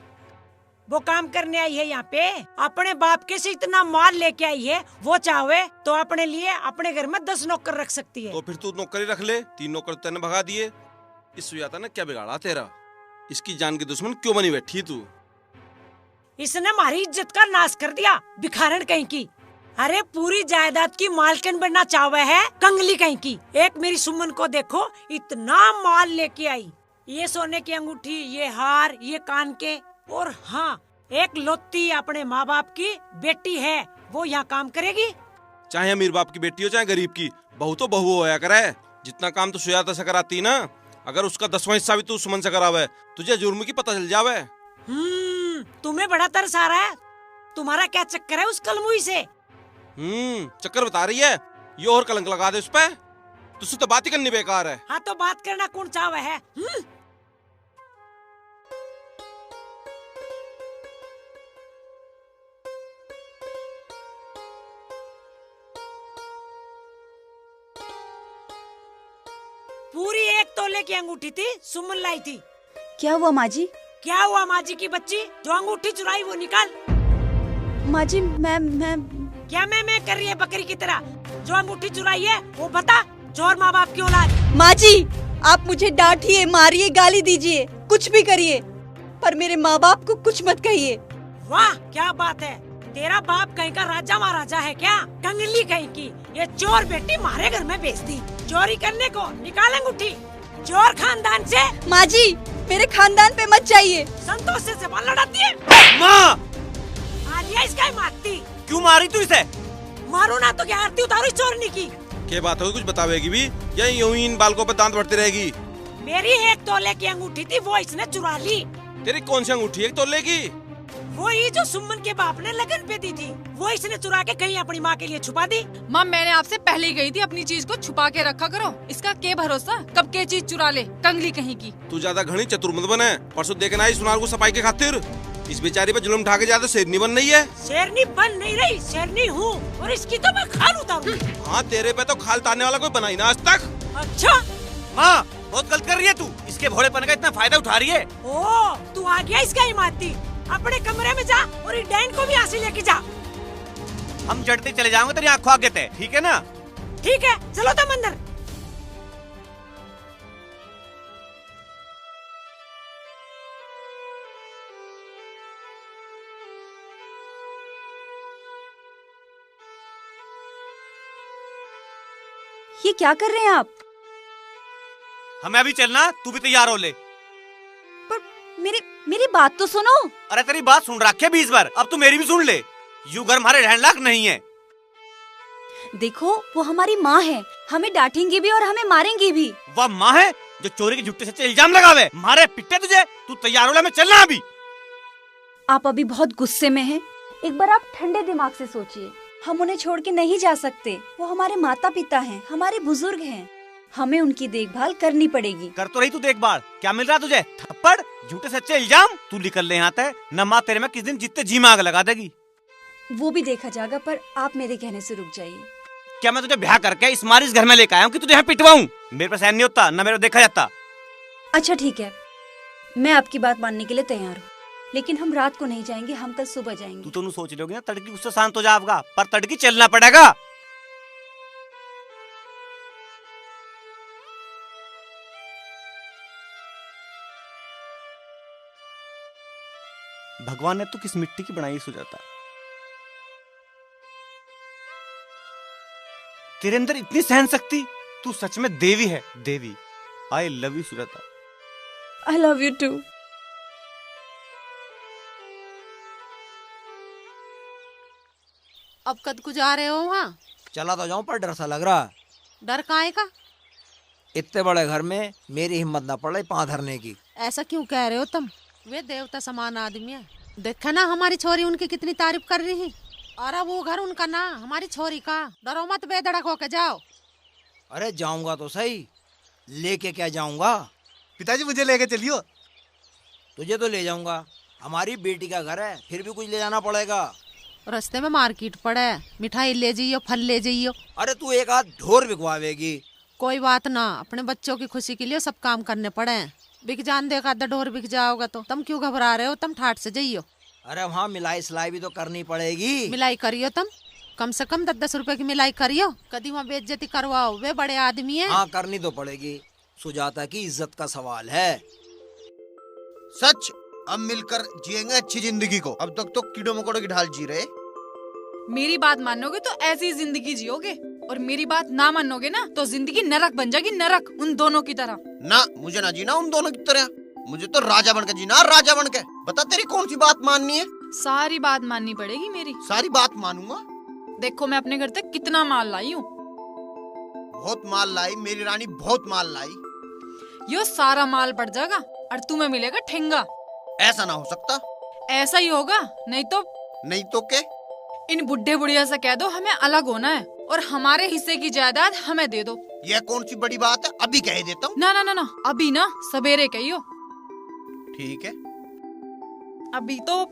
वो काम करने आई है यहाँ पे, अपने बाप के से इतना माल लेके आई है। वो चाहे तो अपने लिए अपने घर में 10 नौकर रख सकती है। तो फिर तू नौकरी रख ले, 3 नौकर तेने भगा दिए। इस सुजाता ने क्या बिगाड़ा तेरा? इसकी जान की दुश्मन क्यों बनी बैठी तू? इसने हमारी इज्जत का नाश कर दिया, भिखारन कहीं की। अरे पूरी जायदाद की मालकिन बनना चाहे है, कंगली कहीं की। एक मेरी सुमन को देखो, इतना माल लेके आई, ये सोने की अंगूठी, ये हार, ये कान के। और हाँ एक लौती अपने माँ बाप की बेटी है, वो यहाँ काम करेगी। चाहे अमीर बाप की बेटी हो चाहे गरीब की, बहू तो बहू होया करे। जितना काम तो सुजाता से कराती ना, अगर उसका 10वां हिस्सा भी तू सुमन से करावे, तुझे जुर्म की पता चल जावे। तुम्हें बड़ा तरस आ रहा है। तुम्हारा क्या चक्कर है उस कलमुई से? चक्कर बता रही है, ये और कलंक लगा दे उस पे। तुझसे तो बात ही करनी बेकार है। हाँ तो बात करना कौन चाहवे है? पूरी 1 तोले की अंगूठी थी, सुमन लाई थी। क्या हुआ माँ जी? क्या हुआ माँ जी की बच्ची? जो अंगूठी चुराई वो निकाल। माँ जी मैं क्या मैं कर रही है बकरी की तरह? जो अंगूठी चुराई है वो बता। चोर माँ बाप की औलाद। माँ जी आप मुझे डांटिए, मारिए, गाली दीजिए, कुछ भी करिए, पर मेरे माँ बाप को कुछ मत कहिए। वाह क्या बात है। तेरा बाप कहीं का राजा महाराजा है क्या? कंगली कहीं की। ये चोर बेटी मारे घर में भेज दी चोरी करने को। निकाल अंगूठी। चोर खानदान से। माँ जी मेरे खानदान पे मत जाइए। संतोष से जबान लड़ाती है। माँ आलिया इसका ही मारती। क्यों मारी तू इसे? मारू ना तो क्या आरती उतारू चोरनी की। क्या बात होगी, कुछ बतावेगी भी या यूं ही इन बालकों पे दांत बढ़ती रहेगी? मेरी 1 तोले की अंगूठी थी, वो इसने चुरा ली। तेरी कौन सी अंगूठी है 1 तोले की? वही जो सुमन के बाप ने लगन पे दी थी, वो इसने चुरा के कहीं अपनी माँ के लिए छुपा दी। माँ मैंने आपसे पहले ही कही थी अपनी चीज को छुपा के रखा करो। इसका क्या भरोसा कब के चीज चुरा ले, कंगली कहीं की। तू ज्यादा घनी चतुर मत बने। परसों देखना आई सुनार को सफाई के खातिर इस बेचारी पे जुल्म ढा के ज्यादा शेरनी बन रही है। शेरनी बन नहीं रही, शेरनी हूँ, और इसकी तो मैं खाल उतारूँ। हाँ तेरे पे तो खाल तारने वाला कोई बना ही ना आज तक। अच्छा माँ बहुत गलत कर रही है तू। इसके भोलेपन का इतना फायदा उठा रही है। ओ तू आ गया इसका ही मारती। अपने कमरे में जा और इस डैन को भी यहाँ से लेके जा। हम जड़ते चले जाएंगे तेरी आंखों आगे ते, ठीक है ना? ठीक है चलो तुम अंदर। ये क्या कर रहे हैं आप? हमें अभी चलना, तू भी तैयार हो ले। मेरी बात तो सुनो। अरे तेरी बात सुन रखी है 20 बार, अब तू मेरी भी सुन ले। यू घर हमारे रहने लायक नहीं है। देखो वो हमारी माँ है, हमें डांटेंगी भी और हमें मारेंगी भी। वह माँ है जो चोरी के झूठे सच्चे इल्जाम लगावे, मारे पिटे तुझे। तू तैयार हो ले, मैं चलना अभी। आप अभी बहुत गुस्से में हैं। एक बार आप ठंडे दिमाग से सोचिए। हम उन्हें छोड़ के नहीं जा सकते। वो हमारे माता पिता हैं, हमारे बुजुर्ग हैं, हमें उनकी देखभाल करनी पड़ेगी। कर तो रही तू देखभाल, क्या मिल रहा तुझे? थप्पड़, झूठे सच्चे इल्जाम। तू निकल ले यहाँ से, न माँ तेरे में किस दिन जितने जी में आग लगा देगी। वो भी देखा जाएगा, पर आप मेरे कहने से रुक जाइए। क्या मैं तुझे ब्याह करके इस मारिस घर में लेकर आया हूँ कि तुझे यहाँ पिटवाऊं? मेरे पास सहन नहीं होता, न मेरे को देखा जाता। अच्छा ठीक है, मैं आपकी बात मानने के लिए तैयार हूँ, लेकिन हम रात को नहीं जाएंगे, हम कल सुबह जाएंगे। तू तो सोच रही होगी ना तड़की गुस्सा शांत हो जाएगा, पर तड़की चलना पड़ेगा। भगवान ने तो किस मिट्टी की बनाई सुजाता। तेरे अंदर इतनी सहन शक्ति, तू सच में देवी है, देवी। I love you Sujata. I love you too. अब कद को जा रहे हो वहाँ? चला तो जाऊं पर डर सा लग रहा। डर काहे का? इतने बड़े घर में मेरी हिम्मत ना पड़ रही पांव धरने की। ऐसा क्यों कह रहे हो तुम? वे देवता समान आदमी है। देखा ना हमारी छोरी उनकी कितनी तारीफ कर रही है। और अब वो घर उनका ना, हमारी छोरी का। डरो मत, बेधड़क होके जाओ। अरे जाऊंगा तो सही, लेके क्या जाऊंगा? पिताजी मुझे लेके चलियो। तुझे तो ले जाऊंगा, हमारी बेटी का घर है, फिर भी कुछ ले जाना पड़ेगा। रास्ते में मार्केट पड़े, मिठाई ले जाइयो, फल ले जाइयो। अरे तू एक आध ढोर बिकवावेगी। कोई बात ना, अपने बच्चों की खुशी के लिए सब काम करने पड़े। बिक जान देगा, ढोर बिक जाओगा तो तुम क्यों घबरा रहे हो? तुम ठाट से जाइयो। अरे वहाँ मिलाई सिलाई भी तो करनी पड़ेगी। मिलाई करियो तुम, कम से कम 10-10 रुपए की मिलाई करियो। कभी वहाँ बेइज्जती करवाओ, वे बड़े आदमी है। हाँ करनी तो पड़ेगी, सुजाता की इज्जत का सवाल है। सच, अब मिलकर जिएंगे अच्छी जिंदगी को। अब तक तो कीड़ों मकोड़ों की ढाल जी रहे। मेरी बात मानोगे तो ऐसी जिंदगी जियोगे, और मेरी बात ना मानोगे ना तो जिंदगी नरक बन जाएगी, नरक, उन दोनों की तरह। ना, मुझे ना जीना उन दोनों की तरह, मुझे तो राजा बनकर जीना, राजा बनकर। बता तेरी कौन सी बात माननी है? सारी बात माननी पड़ेगी मेरी। सारी बात मानूंगा। देखो मैं अपने घर तक कितना माल लाई हूँ। बहुत माल लाई मेरी रानी, बहुत माल लाई। यो सारा माल पड़ जाएगा और तुम्हें मिलेगा ठेंगा। ऐसा ना हो सकता। ऐसा ही होगा, नहीं तो क्या? इन बुढ़े बुढ़िया से कह दो हमें अलग होना है और हमारे हिस्से की जायदाद हमें दे दो। यह कौन सी बड़ी बात है, अभी कह देता हूँ। ना ना ना ना, अभी ना, सवेरे कहियो। ठीक है। अभी तो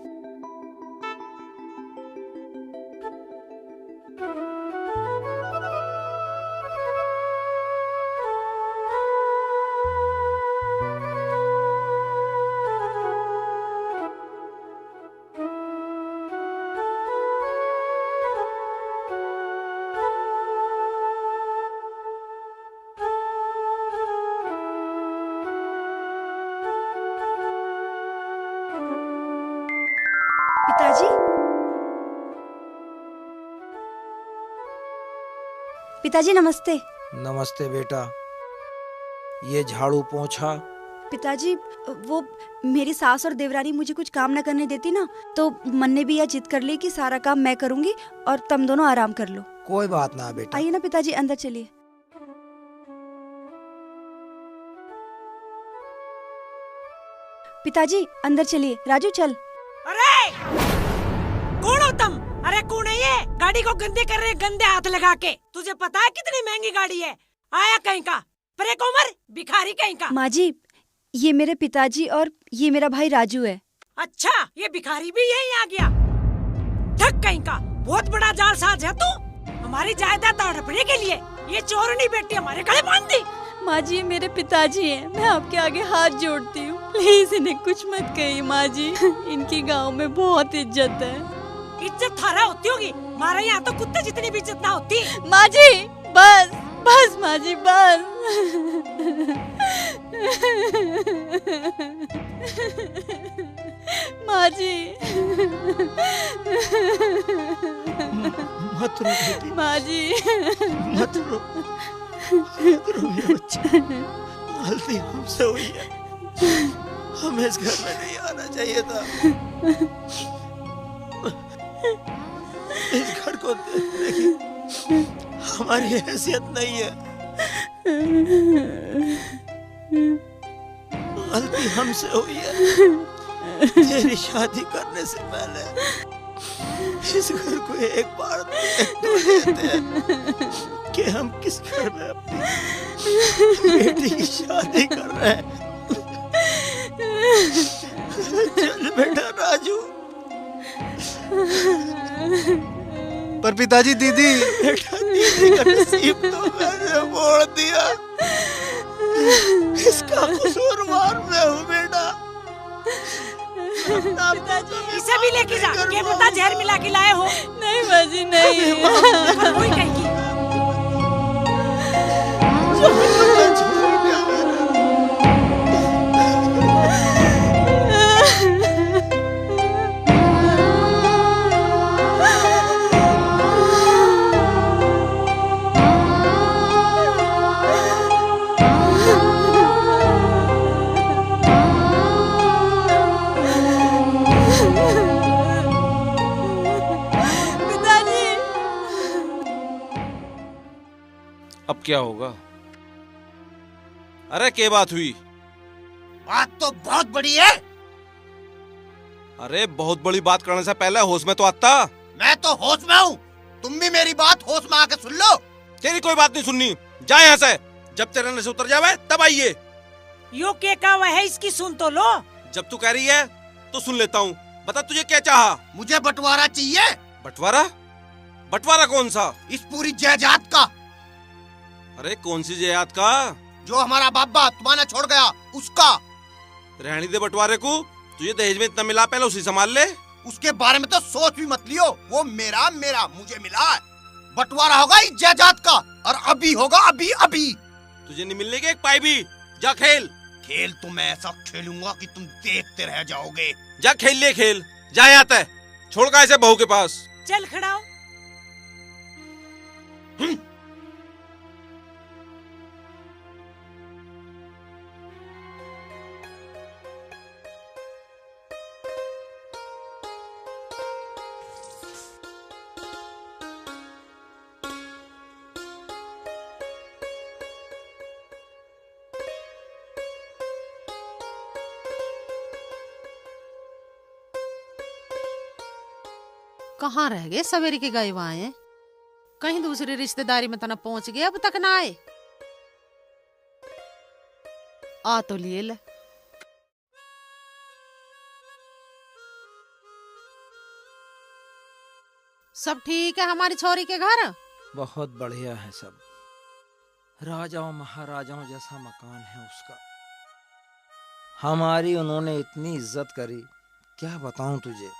पिताजी, पिताजी नमस्ते। नमस्ते बेटा। ये झाड़ू पोंछा। पिताजी, वो मेरी सास और देवरानी मुझे कुछ काम न करने देती ना, तो मन ने भी यह जिद कर ली कि सारा काम मैं करूंगी और तुम दोनों आराम कर लो। कोई बात ना बेटा। आइए ना पिताजी, अंदर चलिए। पिताजी अंदर चलिए। राजू चल। अरे कौन हो तुम? अरे कौन है ये? गाड़ी को गंदे कर रहे, गंदे हाथ लगा के। तुझे पता है कितनी महंगी गाड़ी है? आया कहीं का परे कोमर, भिखारी कहीं का। माँ जी, ये मेरे पिताजी और ये मेरा भाई राजू है। अच्छा, ये भिखारी भी यहीं आ गया? ठग कहीं का, बहुत बड़ा जाल साज है तू। हमारी जायदाद हड़पने के लिए ये चोरनी बेटी हमारे गले बांध दी। माँ जी, ये मेरे पिताजी हैं, मैं आपके आगे हाथ जोड़ती हूँ, प्लीज इन्हें कुछ मत कहिए माँ जी। इनकी गांव में बहुत इज्जत है। इज्जत थारा होती होगी, हमारे यहाँ तो कुत्ते जितनी भी इज्जत ना होती। माँ जी बस बस, माँ जी बस। माँ जी मत रो बेटी। माँ जी मत रो, मत रो मेरे बच्चे। गलती हमसे हुई है, हमें इस घर में नहीं आना चाहिए था। इस घर को देखने की हमारी हैसियत नहीं है। गलती हमसे हुई है। तेरी शादी करने से पहले इस घर को एक बार देख तो लेते हैं कि हम किस घर में अपनी बेटी की शादी कर रहे हैं। चल बेटा राजू। पर पिताजी दीदी। बेटा दीदी का नसीब तो मैंने मोड़ दिया, इसका कसूरवार मैं हूँ बेटा। पिताजी इसे भी लेके जा, क्या पता जहर मिला के लाए हो। नहीं बाजी नहीं। कोई कहेगी। अब क्या होगा? अरे क्या बात हुई? बात तो बहुत बड़ी है। अरे बहुत बड़ी बात करने से पहले होश में तो आता। मैं तो होश में हूँ, तुम भी मेरी बात होश में आके सुन लो। तेरी कोई बात नहीं सुननी, जा यहाँ से। जब तेरे नशे उतर जावे तब आइए। यो क्या कहा है, इसकी सुन तो लो। जब तू कह रही है तो सुन लेता हूँ। बता तुझे क्या चाहा? मुझे बंटवारा चाहिए। बंटवारा? बंटवारा कौन सा? इस पूरी जायदाद का। अरे कौन सी जायदाद का? जो हमारा बाबा तुम्हारा छोड़ गया उसका। रहने दे बंटवारे को, तुझे दहेज में इतना मिला, पहले उसी संभाल ले। उसके बारे में तो सोच भी मत लियो, वो मेरा मेरा मुझे मिला है। बंटवारा होगा इस जायदाद का, और अभी होगा, अभी अभी। तुझे नहीं मिलने के एक पाई भी। जा खेल। खेल तो मैं ऐसा खेलूंगा कि तुम देखते रह जाओगे। जा खेल ले खेल, जा यहाँ तय। छोड़ का ऐसे बहू के पास। चल खड़ा हो। कहाँ रह गए सवेरे के गए वहाँ हैं? कहीं दूसरी रिश्तेदारी में तना पहुंच गए, अब तक ना आए। आ तो लिए ले। सब ठीक है हमारी छोरी के घर? बहुत बढ़िया है सब। राजाओं महाराजाओं जैसा मकान है उसका। हमारी उन्होंने इतनी इज्जत करी, क्या बताऊं तुझे।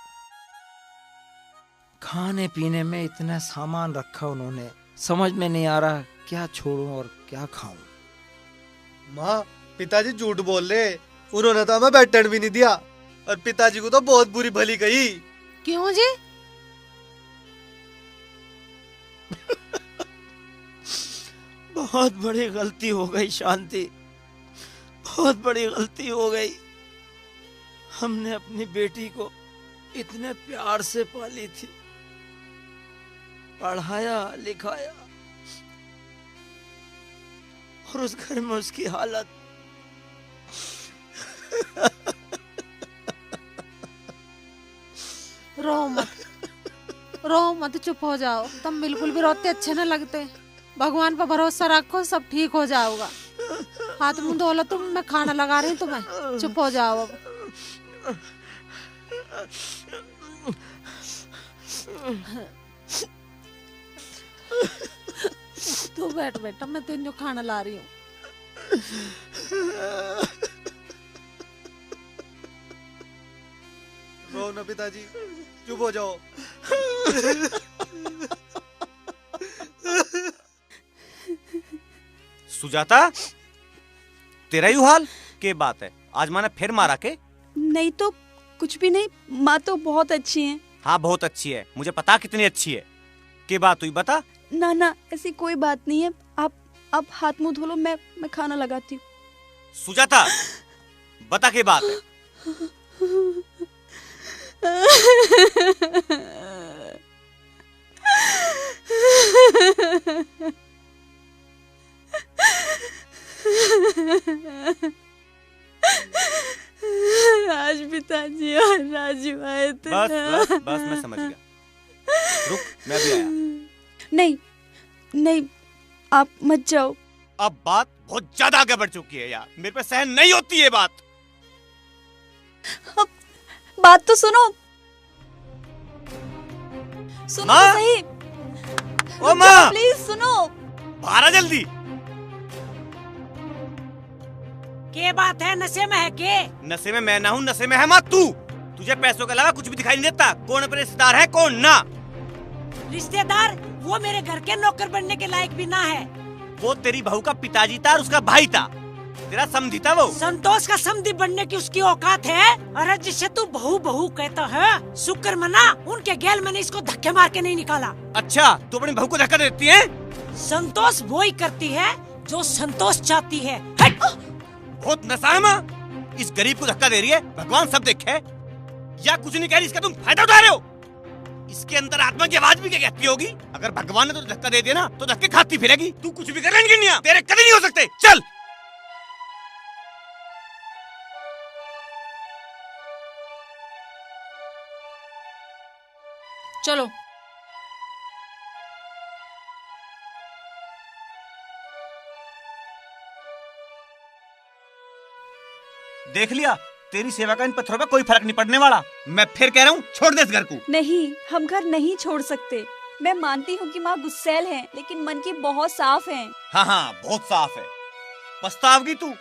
खाने पीने में इतना सामान रखा उन्होंने, समझ में नहीं आ रहा क्या छोड़ूं और क्या खाऊं। माँ, पिताजी झूठ बोल रहे, उन्होंने तो हमें बैठने भी नहीं दिया और पिताजी को तो बहुत बुरी भली कही। क्यों जी? बहुत बड़ी गलती हो गई शांति, बहुत बड़ी गलती हो गई। हमने अपनी बेटी को इतने प्यार से पाली थी, पढ़ाया लिखाया, और उस घर में उसकी हालत। रो मत, चुप हो जाओ। तुम बिल्कुल भी रोते अच्छे न लगते। भगवान पर भरोसा रखो, सब ठीक हो जाओगा। हाथ मुंह धो लो तुम, मैं खाना लगा रही हूँ तुम्हें। चुप हो जाओ अब। तू बैठ बेटा, मैं तेरे खाना ला रही हूँ। रो ना पिताजी, चुप हो जाओ। सुजाता, तेरा ही हाल के बात है? आज माँ ने फिर मारा के? नहीं तो कुछ भी नहीं, माँ तो बहुत अच्छी है। हाँ बहुत अच्छी है, मुझे पता कितनी अच्छी है। के बात हुई बता। ना ना ऐसी कोई बात नहीं है, आप हाथ मुंह धो लो, मैं खाना लगाती हूँ। सुजाता बता के बात है। आज पिताजी और राजू आए थे। बस मैं समझ गया। रुक, मैं भी आया। नहीं आप मत जाओ। अब बात बहुत ज्यादा आगे बढ़ चुकी है यार, मेरे पे सहन नहीं होती है बात। अब बात तो सुनो तो सही। ओ माँ, प्लीज सुनो। बाहर आ जल्दी। के बात है? नशे में है के? नशे में मैं ना हूँ, नशे में है माँ तू। तुझे पैसों के अलावा कुछ भी दिखाई नहीं देता। कौन अपने रिश्तेदार है कौन ना? रिश्तेदार? वो मेरे घर के नौकर बनने के लायक भी ना है। वो तेरी बहू का पिताजी था और उसका भाई था, तेरा समधी था वो। संतोष का समधी बनने की उसकी औकात है? अरे जिसे तू बहू बहू कहता है, शुक्र मना उनके गैल मैंने इसको धक्के मार के नहीं निकाला। अच्छा, तू अपनी बहू को धक्का देती है? संतोष वो ही करती है जो संतोष चाहती है। बहुत नशा है माँ, इस गरीब को धक्का दे रही है। भगवान सब देखे या कुछ नहीं कह रही, इसका तुम फायदा उठा रहे हो। इसके अंदर आत्मा की आवाज भी क्या कहती होगी? अगर भगवान ने तो धक्का दे दिया ना तो धक्के खाती फिरेगी। तू कुछ भी कर रही, तेरे कभी नहीं हो सकते। चल चलो। देख लिया, तेरी सेवा का इन पत्थरों पे कोई फर्क नहीं पड़ने वाला। मैं फिर कह रहा हूँ, छोड़ दे इस घर को। नहीं, हम घर नहीं छोड़ सकते। मैं मानती हूँ कि माँ गुस्सैल हैं, लेकिन मन की बहुत साफ हैं। हाँ बहुत साफ है। पछताओगी तू।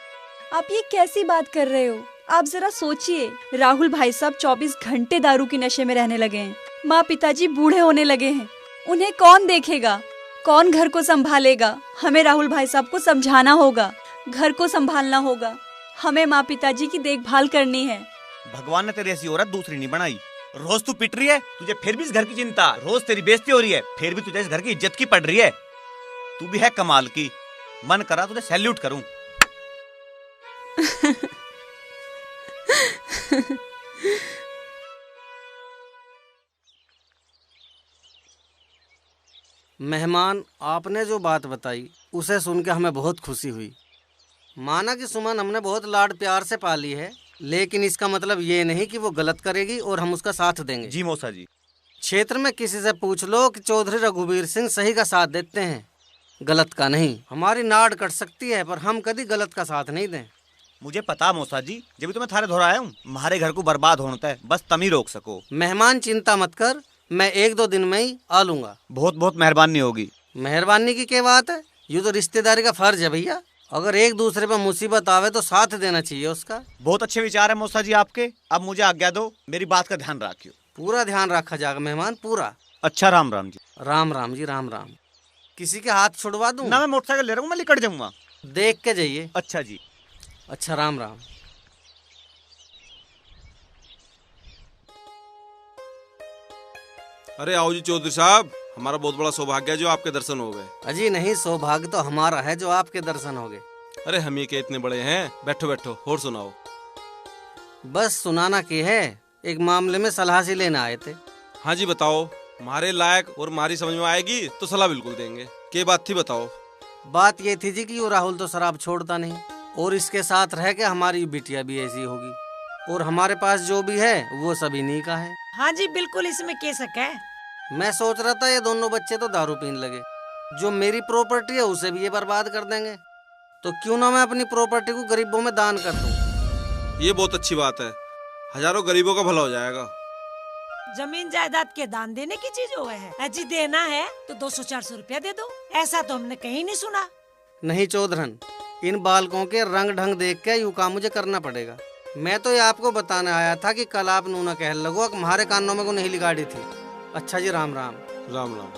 आप ये कैसी बात कर रहे हो? आप जरा सोचिए, राहुल भाई साहब 24 घंटे दारू के नशे में रहने लगे हैं। माँ पिताजी बूढ़े होने लगे हैं। उन्हें कौन देखेगा, कौन घर को संभालेगा? हमें राहुल भाई साहब को समझाना होगा, घर को संभालना होगा। हमें माँ पिताजी की देखभाल करनी है। भगवान ने तेरी ऐसी औरत दूसरी नहीं बनाई। रोज तू पिट रही है, तुझे फिर भी इस घर की चिंता। रोज तेरी बेइज्जती हो रही है, फिर भी तुझे इस घर की इज्जत की पड़ रही है। तू भी है कमाल की। मन करा तुझे सैल्यूट करूं। मेहमान, आपने जो बात बताई उसे सुन के हमें बहुत खुशी हुई। माना कि सुमन हमने बहुत लाड प्यार से पाली है, लेकिन इसका मतलब ये नहीं कि वो गलत करेगी और हम उसका साथ देंगे। जी मौसा जी, क्षेत्र में किसी से पूछ लो कि चौधरी रघुवीर सिंह सही का साथ देते हैं, गलत का नहीं। हमारी नाड़ कट सकती है पर हम कभी गलत का साथ नहीं दें। मुझे पता मौसा जी, जब तो मैं थारे धोरा आया हूँ, हमारे घर को बर्बाद होता है, बस तुम ही रोक सको। मेहमान चिंता मत कर, मैं 1-2 दिन में ही आ लूंगा। बहुत बहुत मेहरबानी होगी। मेहरबानी की क्या बात है, ये तो रिश्तेदारी का फर्ज है भैया। अगर एक दूसरे पर मुसीबत आवे तो साथ देना चाहिए उसका। बहुत अच्छे विचार है मौसा जी आपके। अब मुझे आज्ञा दो, मेरी बात का ध्यान रखियो। पूरा ध्यान रखा जाएगा मेहमान, पूरा। अच्छा, राम राम जी। राम राम जी, राम राम। किसी के हाथ छुड़वा दूं? ना, मैं मोटरसाइकिल ले रहा हूँ, मैं निकट जाऊंगा। देख के जाइए। अच्छा जी। अच्छा, राम राम। अरे आओ जी चौधरी साहब, हमारा बहुत बड़ा सौभाग्य है जो आपके दर्शन हो गए। अजी नहीं, सौभाग्य तो हमारा है जो आपके दर्शन हो गए। अरे हम ही के इतने बड़े हैं। बैठो बैठो, और सुनाओ। बस सुनाना की है, एक मामले में सलाह से लेना आए थे। हाँ जी बताओ, हमारे लायक और हमारी समझ में आएगी तो सलाह बिल्कुल देंगे। क्या बात थी बताओ। बात ये थी जी कि वो राहुल तो शराब छोड़ता नहीं, और इसके साथ रह के हमारी बिटिया भी ऐसी होगी, और हमारे पास जो भी है वो सब इन्हीं का है। हाँ जी बिल्कुल, इसमें क्या शक है। मैं सोच रहा था ये दोनों बच्चे तो दारू पीने लगे, जो मेरी प्रॉपर्टी है उसे भी ये बर्बाद कर देंगे, तो क्यों ना मैं अपनी प्रॉपर्टी को गरीबों में दान कर दूं। ये बहुत अच्छी बात है, हजारों गरीबों का भला हो जाएगा। जमीन जायदाद के दान देने की चीज हो है, अजी देना है तो 200-400 रुपया दे दो, ऐसा तो हमने कहीं नहीं सुना। नहीं चौधरन, इन बालकों के रंग ढंग देख के यूं काम मुझे करना पड़ेगा। मैं तो ये आपको बताने आया था कि कल आप नूना कह लगो हमारे कानों में को नहीं लिगाड़ी थी। अच्छा जी, राम राम। राम राम।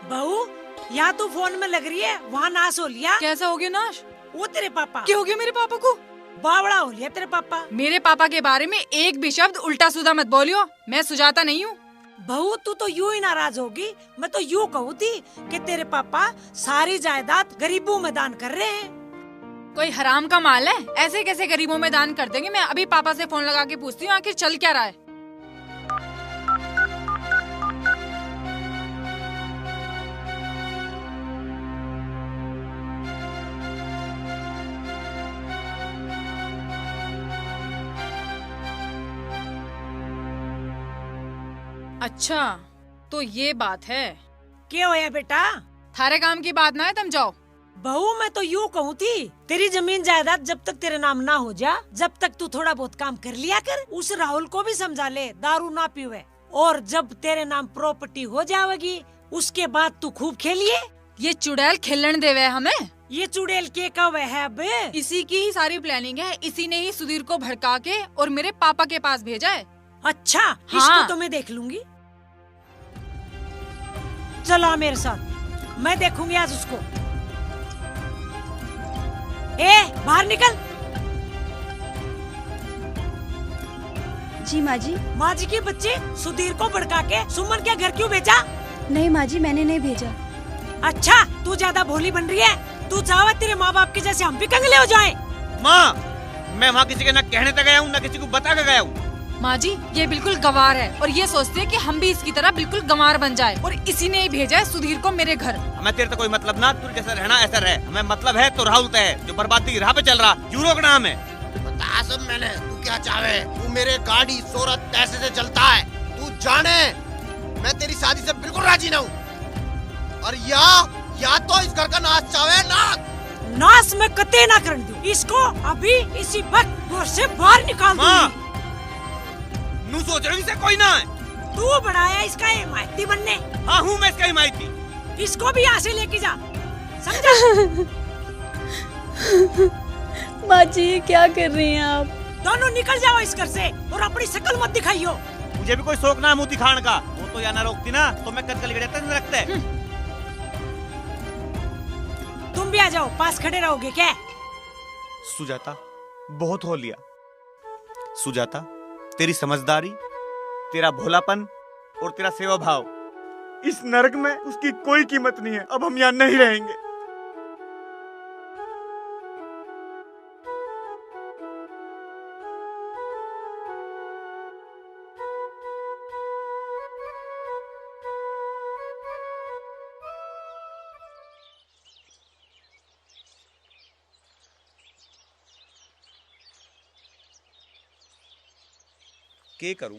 बहू, यहाँ तू फोन में लग रही है, वहाँ नाश हो लिया। कैसा हो गया नाश? वो तेरे पापा। क्या हो गया मेरे पापा को? बावड़ा हो लिया तेरे पापा। मेरे पापा के बारे में एक भी शब्द उल्टा सीधा मत बोलियो, मैं सुजाता नहीं हूँ। बहू तू तो यूं ही नाराज होगी, मैं तो यूं कहूँ थी कि तेरे पापा सारी जायदाद गरीबों में दान कर रहे हैं। कोई हराम का माल है, ऐसे कैसे गरीबों में दान कर देंगे? मैं अभी पापा से फोन लगा के पूछती हूँ आखिर चल क्या रहा है। अच्छा तो ये बात है। क्या होया बेटा? थारे काम की बात ना है, तुम जाओ। बहू मैं तो यूँ कहूँ थी, तेरी जमीन जायदाद जब तक तेरे नाम ना हो जा, जब तक तू थोड़ा बहुत काम कर लिया कर। उस राहुल को भी समझा ले दारू ना पीवे, और जब तेरे नाम प्रॉपर्टी हो जाएगी उसके बाद तू खूब खेलिए। ये चुड़ैल खेलन देवे हमें। ये चुड़ैल के कब है अब? इसी की ही सारी प्लानिंग है, इसी ने ही सुधीर को भड़का के और मेरे पापा के पास भेजा है। अच्छा हाँ। इसको तो मैं देख लूंगी। चलो मेरे साथ, मैं देखूंगी आज उसको। बाहर निकल। जी माँ जी। माँ जी के बच्चे सुधीर को भड़का के सुमन के घर क्यों भेजा? नहीं माँ जी, मैंने नहीं भेजा। अच्छा तू ज्यादा भोली बन रही है, तू चाहे तेरे माँ बाप के जैसे हम भी कंगले हो जाएं। माँ, मैं वहाँ किसी के न कहने तक गया हूँ न किसी को बता के गया हूँ। माँ जी ये बिल्कुल गंवार है, और ये सोचते हैं कि हम भी इसकी तरह बिल्कुल गंवार बन जाए, और इसी ने ही भेजा है सुधीर को मेरे घर। हमें तेरे तो कोई मतलब ना, तू जैसा रहना ऐसा रहे। हमें मतलब है तो राहुल है जो बर्बादी की राह पे चल रहा, यूरो का नाम है। बता सब मैंने, तू क्या चाहे? तू मेरे गाड़ी शोहरत पैसे से चलता है, तू जाने मैं तेरी शादी से बिल्कुल राजी ना हूँ। और या तो इस घर का नाश चाहे ना। नाश मैं कतई ना कर दूं। इसको अभी इसी वक्त घर से बाहर निकाल दूंगी। नू सोच रही से कोई ना है। तू बढ़ाया इसका हिमायती बनने। हाँ हूँ मैं इसका हिमायती। इसको भी यहाँ से लेके जा, समझा? माँ जी ये क्या कर रही हैं आप? दोनों निकल जाओ इस घर से और अपनी शक्ल मत दिखाइयो। मुझे भी कोई शौक ना मुँह दिखाने का, वो तो यहाँ ना रोकती ना तो मैं कद कल रखते। तुम भी आ जाओ, पास खड़े रहोगे क्या? सुजाता बहुत हो लिया। सुजाता तेरी समझदारी, तेरा भोलापन और तेरा सेवा भाव, इस नरक में उसकी कोई कीमत नहीं है। अब हम यहाँ नहीं रहेंगे। के करूं,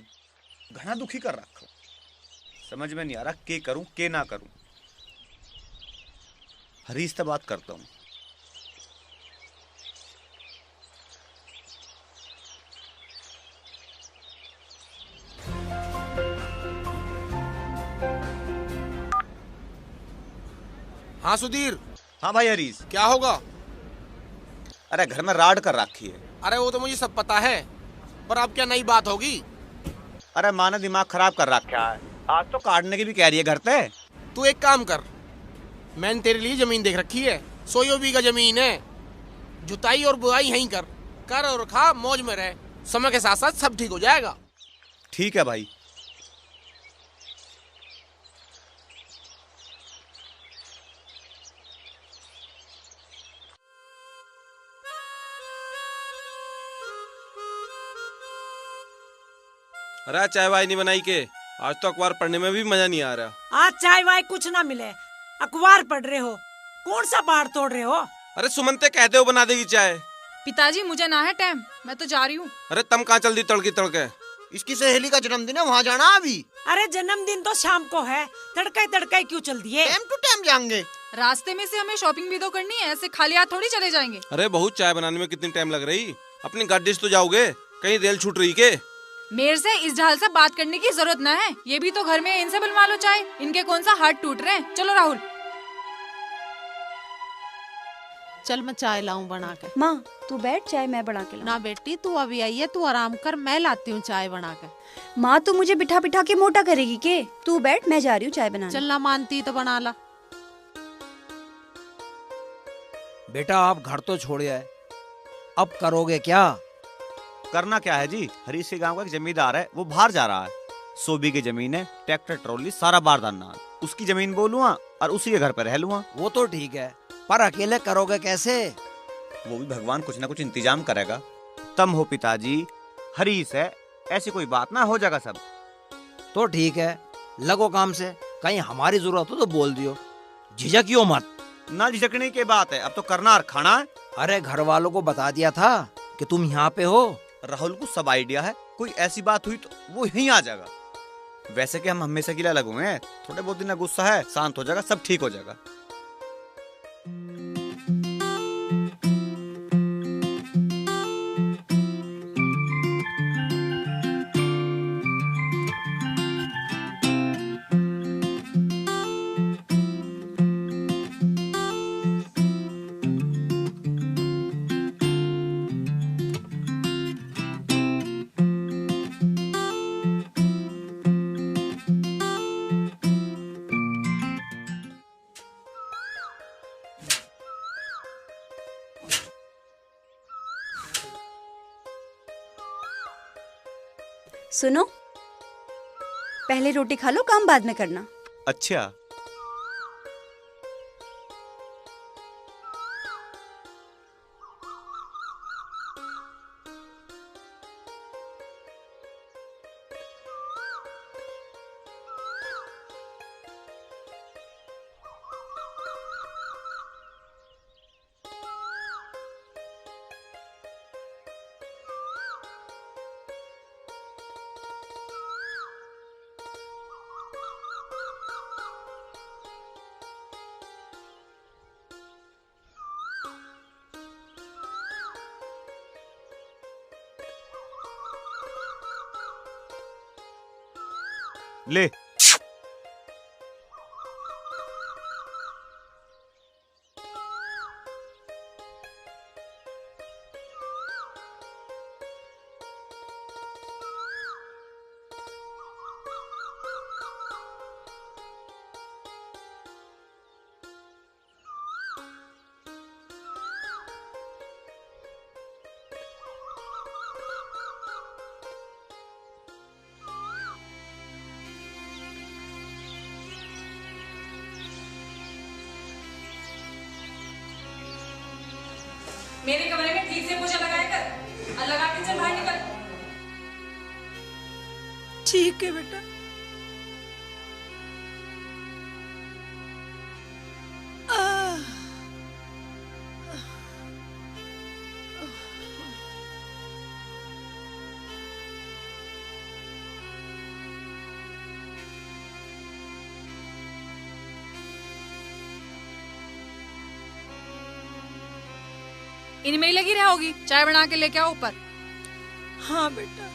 घना दुखी कर रखा। समझ में नहीं आ रहा के करूं के ना करूं। हरीश से बात करता हूं। हाँ सुधीर। हाँ भाई हरीश। क्या होगा? अरे घर में राड कर रखी है। अरे वो तो मुझे सब पता है, पर अब क्या नई बात होगी? अरे माँ ने दिमाग खराब कर रखा है, आज तो काटने की भी कह रही है घर पे। तू एक काम कर, मैंने तेरे लिए जमीन देख रखी है, 100 बीघा जमीन है। जुताई और बुआई यहीं कर और खा, मौज में रह। समय के साथ साथ सब ठीक हो जाएगा। ठीक है भाई। अरे चाय वाय नहीं बनाई के? आज तो अखबार पढ़ने में भी मजा नहीं आ रहा। आज चाय वाय कुछ ना मिले, अखबार पढ़ रहे हो? कौन सा पहाड़ तोड़ रहे हो? अरे सुमनते कहते हो बना देगी चाय। पिताजी मुझे ना है टाइम, मैं तो जा रही हूँ। अरे तम कहाँ चल दी तड़के तड़के? इसकी सहेली का जन्मदिन है, वहाँ जाना अभी। अरे जन्मदिन तो शाम को है, तड़के तड़के क्यों चल दिए? टाइम टू टाइम जाएंगे। रास्ते में से हमें शॉपिंग भी तो करनी है, ऐसे खाली हाथ थोड़ी चले जाएंगे। अरे बहुत चाय बनाने में कितनी टाइम लग रही? अपनी गाड़ी से तो जाओगे, कहीं रेल छूट रही के? मेरे से इस ढाल से बात करने की जरूरत न है, ये भी तो घर में, इनसे बनवा लो चाय। इनके कौन सा हाथ टूट रहे हैं। चलो राहुल। चल मैं चाय लाऊं बना के। माँ तू बैठ, चाय मैं बना के लाऊं। ना बेटी तू अभी आई है, तू आराम कर, मैं लाती हूँ चाय बना के। माँ तू मुझे बिठा बिठा के मोटा करेगी के? तू बैठ, मैं जा रही हूँ चाय बनाने। चल ना मानती तो बना ला। बेटा आप घर तो छोड़े है, अब करोगे क्या? करना क्या है जी, हरीश के गांव का एक जमींदार है, वो बाहर जा रहा है। 100 बीघे जमीन है, ट्रैक्टर ट्रॉली सारा बारदाना, उसकी जमीन बोलूंगा और उसी के घर पर रह लूंगा। वो तो ठीक है, पर अकेले करोगे कैसे? वो भी भगवान कुछ ना कुछ इंतजाम करेगा। तम हो पिताजी, हरीश है, ऐसी कोई बात ना हो जाएगा सब। तो ठीक है, लगो काम से, कहीं हमारी जरूरत हो तो बोल दियो, झिझकियो मत। ना झिझकने की बात है, अब तो करना और खाना है। अरे घर वालों को बता दिया था कि तुम यहाँ पे हो। राहुल को सब आइडिया है, कोई ऐसी बात हुई तो वो यहीं आ जाएगा। वैसे कि हम हमेशा के लिए अलग हुए हैं, थोड़े बहुत दिन गुस्सा है, शांत हो जाएगा, सब ठीक हो जाएगा। सुनो, पहले रोटी खा लो, काम बाद में करना। अच्छा। ले। मेरे कमरे में ठीक से पोछा लगाया कर और लगा के चल बाहर निकल। ठीक है बेटा। इनमें ही लगी रहोगी। चाय बना के लेके आओ ऊपर। हाँ बेटा।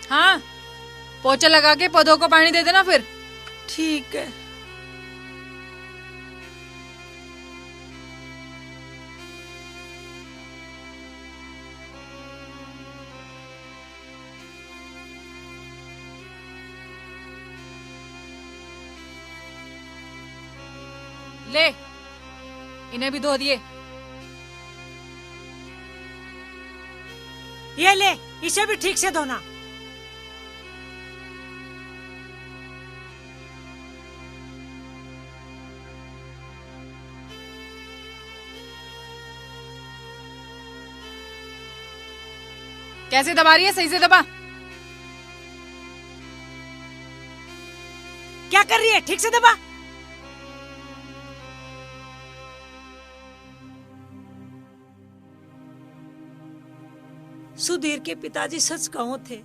हाँ, पोछा लगा के पौधों को पानी दे देना फिर। ठीक है। ले, इन्हें भी धो दिए। ये ले, इसे भी ठीक से धोना। कैसे दबा रही है? सही से दबा। क्या कर रही है? ठीक से दबा। सुधीर के पिताजी सच कहो थे,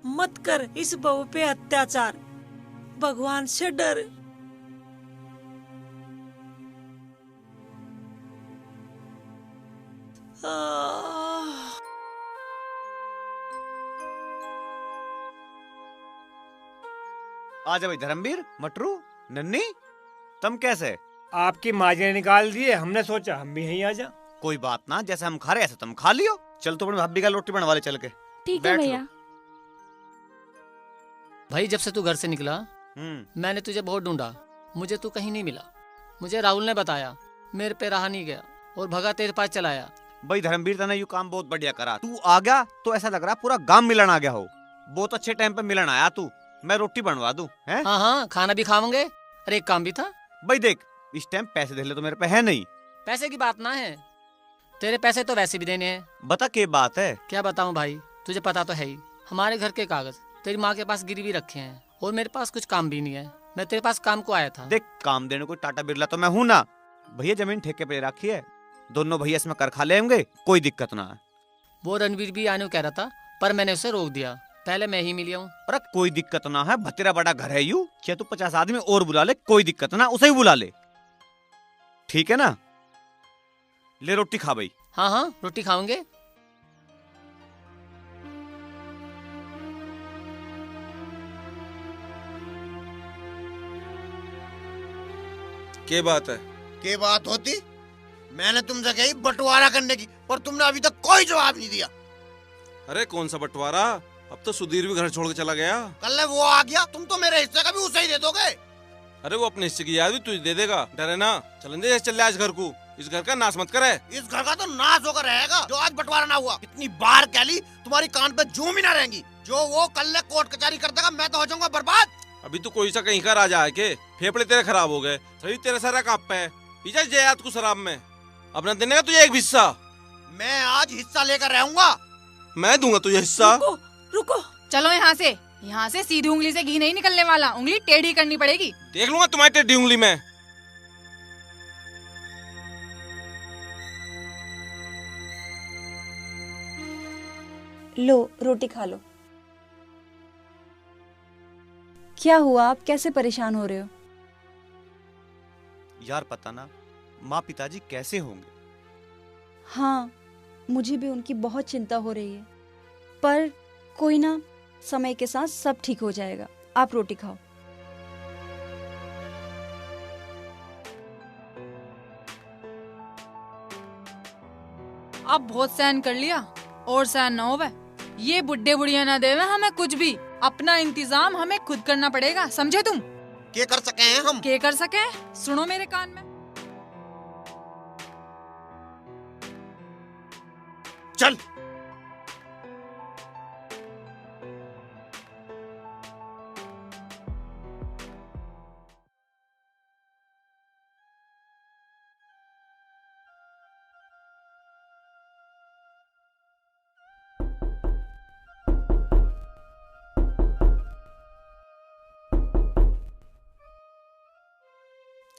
मत कर इस बहू पे अत्याचार, भगवान से डर। आजा भाई धर्मवीर, मटरू, नन्नी, तुम कैसे? आपकी माँ जी ने निकाल दिए, हमने सोचा हम भी यहीं आ जा। कोई बात ना, जैसे हम खा रहे ऐसे तुम खा लियो। चल तो अपनी भाभी का रोटी बनवा ले चल के। ठीक है भैया। भाई जब से तू घर से निकला मैंने तुझे बहुत ढूंढा, मुझे तू कहीं नहीं मिला। मुझे राहुल ने बताया, मेरे पे रहा नहीं गया और भगा तेरे पास चलाया। भाई धर्मवीर तने यू काम बहुत बढ़िया करा। तू आ गया तो ऐसा लग रहा पूरा गांव मिलन आ गया हो। बहुत अच्छे टाइम पे मिलन आया तू। मैं रोटी बनवा दूं हैं? हाँ हाँ, खाना भी खाओगे। अरे एक काम भी था। भाई देख, इस टाइम पैसे दे ले तो मेरे पे है नहीं। पैसे की बात ना है, तेरे पैसे तो वैसे भी देने हैं। बता क्या बात है? क्या बताऊं भाई, तुझे पता तो है ही। हमारे घर के कागज तेरी माँ के पास गिरवी रखे हैं और मेरे पास कुछ काम भी नहीं है। मैं तेरे पास काम को आया था। देख, काम देने को टाटा बिरला तो मैं हूँ ना। भैया जमीन ठेके पे रखी है, दोनों भैया इसमें कर खा लेंगे, कोई दिक्कत ना है। वो रणवीर भी आने को कह रहा था पर मैंने उसे रोक दिया। पहले मैं ही मिलिया हूँ। अरे कोई दिक्कत ना है, भतेरा बड़ा घर है यू। चाहे तू 50 आदमी और बुला ले, कोई दिक्कत ना, उसे ही बुला ले। ठीक है ना? ले रोटी खा भाई। हाँ हाँ, रोटी खाओगे। क्या बात है? क्या बात होती? मैंने तुमसे कही बंटवारा करने की, पर तुमने अभी तक कोई जवाब नहीं दिया। अरे कौन सा बंटवारा? अब तो सुधीर भी घर छोड़ के चला गया। कल वो आ गया, तुम तो मेरे हिस्से का भी उसे ही दे दोगे। अरे वो अपने हिस्से की याद भी तुझे दे देगा, डरे ना। चलन दे, चल आज घर को। इस घर का नाश मत करे। इस घर का तो नाश होकर रहेगा जो आज बंटवारा ना हुआ। इतनी बार कह ली, तुम्हारी कान पे जूं भी ना रहेंगी। जो वो कल कोर्ट कचहरी कर देगा, मैं तो हो जाऊंगा बर्बाद। अभी तो कोई सा कहीं का राजा है के? फेफड़े तेरे खराब हो गए, सही तेरे सारा कांप पे है। पीछे जयात को शराब में अपना देने का तुझे एक हिस्सा। मैं आज हिस्सा लेकर रहूंगा। मैं दूंगा तुझे हिस्सा। रुको। चलो यहाँ से सीधी उंगली से घी नहीं निकलने वाला, उंगली टेढ़ी करनी पड़ेगी। देख लूंगा तुम्हारी टेढ़ी उंगली में। लो रोटी खा लो। क्या हुआ, आप कैसे परेशान हो रहे हो? यार पता ना माँ पिताजी कैसे होंगे। हाँ, मुझे भी उनकी बहुत चिंता हो रही है, पर कोई ना, समय के साथ सब ठीक हो जाएगा। आप रोटी खाओ। अब बहुत सहन कर लिया और सहन ना होवे। ये बुड्ढे बुढ़िया ना देवे हमें कुछ भी। अपना इंतजाम हमें खुद करना पड़ेगा, समझे तुम? क्या कर सके हैं हम? क्या कर सके? सुनो मेरे कान में। चल।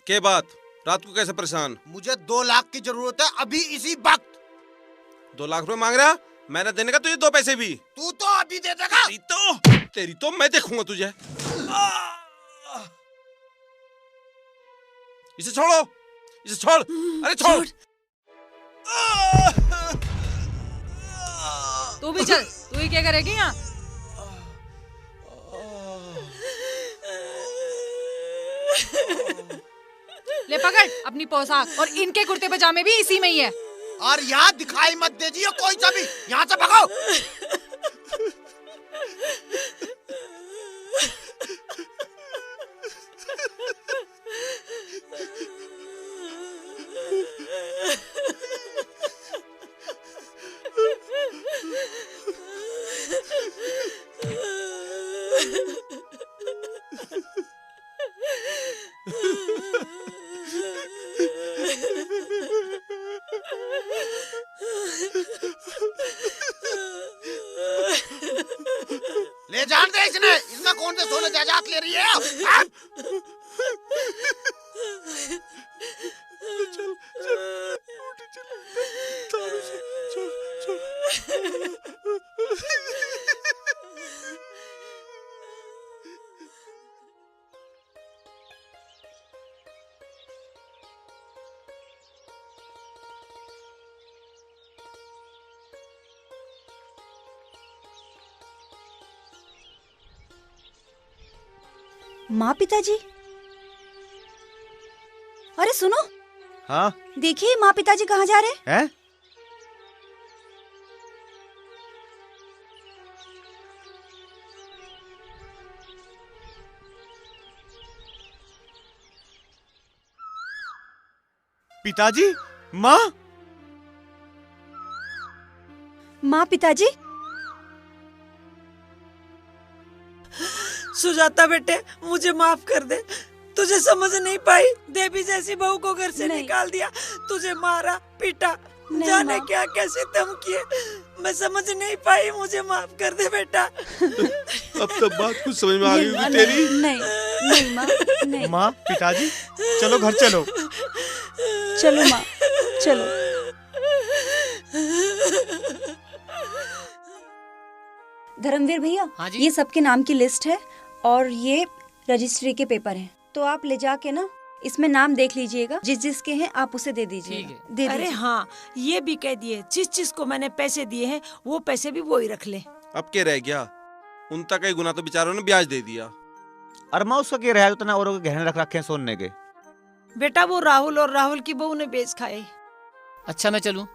के बात? रात को कैसे परेशान? मुझे 2 लाख की जरूरत है अभी इसी वक्त। 2 लाख रुपए मांग रहा? मैंने देने का तुझे 2 पैसे भी। तू तो अभी दे देगा। तेरी तो मैं देखूंगा तुझे। इसे छोड़ो, इसे छोड़। अरे छोड़। तू भी चल, तू ही क्या करेगी यहाँ? ले पकड़ अपनी पोशाक, और इनके कुर्ते पजामे भी इसी में ही है। और यहाँ दिखाई मत दीजिए कोई सा भी, यहाँ से भगाओ। ले जान दे इसने, इसमें कौन से सोने जायदाद ले रही है? चल तारू से छोड़। माँ पिताजी, अरे सुनो। हाँ देखिए माँ पिताजी कहाँ जा रहे हैं? है? पिताजी, माँ। माँ पिताजी। सुजाता बेटे, मुझे माफ कर दे। तुझे समझ नहीं पाई, देवी जैसी बहू को घर से निकाल दिया, तुझे मारा पीटा, जाने क्या कैसे धमकिए, मैं समझ नहीं पाई, मुझे माफ कर दे बेटा। अब तो बात कुछ समझ में आ गई होगी तेरी। नहीं माँ, नहीं। माँ, पिताजी, चलो घर चलो। चलो माँ, चलो। धर्मवीर भैया, ये सबके नाम की लिस्ट है और ये रजिस्ट्री के पेपर हैं, तो आप ले जाके ना इसमें नाम देख लीजिएगा, जिस जिसके हैं आप उसे दे दीजिएगा। अरे हाँ, ये भी कह दिए जिस जिस को मैंने पैसे दिए हैं वो पैसे भी वो ही रख ले। अब क्या रह गया? उन तक ही गुना तो बेचारों ने ब्याज दे दिया। और माँ उसका क्या रहा उतना, औरों के गहने रख रखे हैं सोने के। बेटा वो राहुल और राहुल की बहू ने बेच खाए। अच्छा मैं चलूं?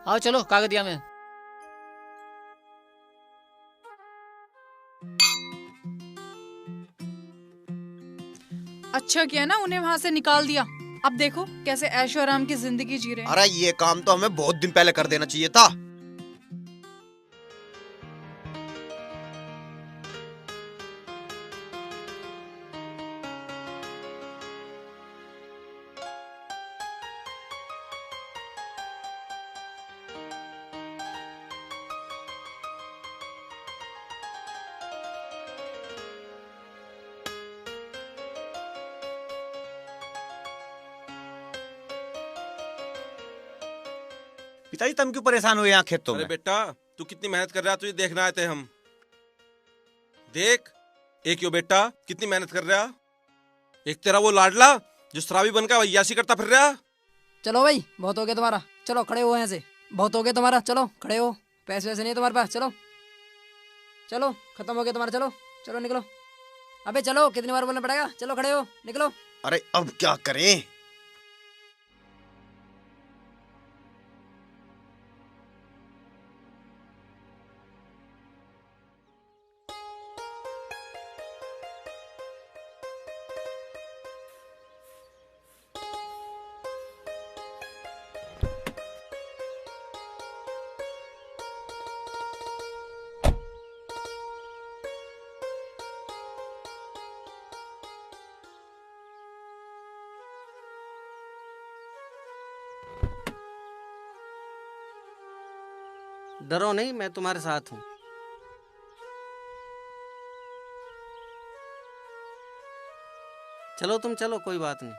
आओ चलो कागदिया में। अच्छा किया ना उन्हें वहाँ से निकाल दिया। अब देखो कैसे ऐशो आराम की जिंदगी जी रहे हैं। अरे ये काम तो हमें बहुत दिन पहले कर देना चाहिए था। पिताजी तुम क्यों परेशान हुए यहाँ खेतों में? अरे बेटा तू कितनी मेहनत कर रहा है, तुझे देखना आए थे हम। देख एक यो बेटा कितनी मेहनत कर रहा, एक तेरा वो लाडला जो शराबी बनकर अय्याशी करता फिर रहा। चलो भाई बहुत हो गया तुम्हारा, चलो खड़े हो यहाँ से। बहुत हो गया तुम्हारा, चलो खड़े हो। पैसे वैसे नहीं है तुम्हारे पास, चलो चलो खत्म हो गया तुम्हारा, चलो चलो निकलो। अबे चलो, कितनी बार बोलना पड़ेगा, चलो खड़े हो निकलो। अरे अब क्या करें? डरो नहीं, मैं तुम्हारे साथ हूँ। चलो तुम चलो, कोई बात नहीं।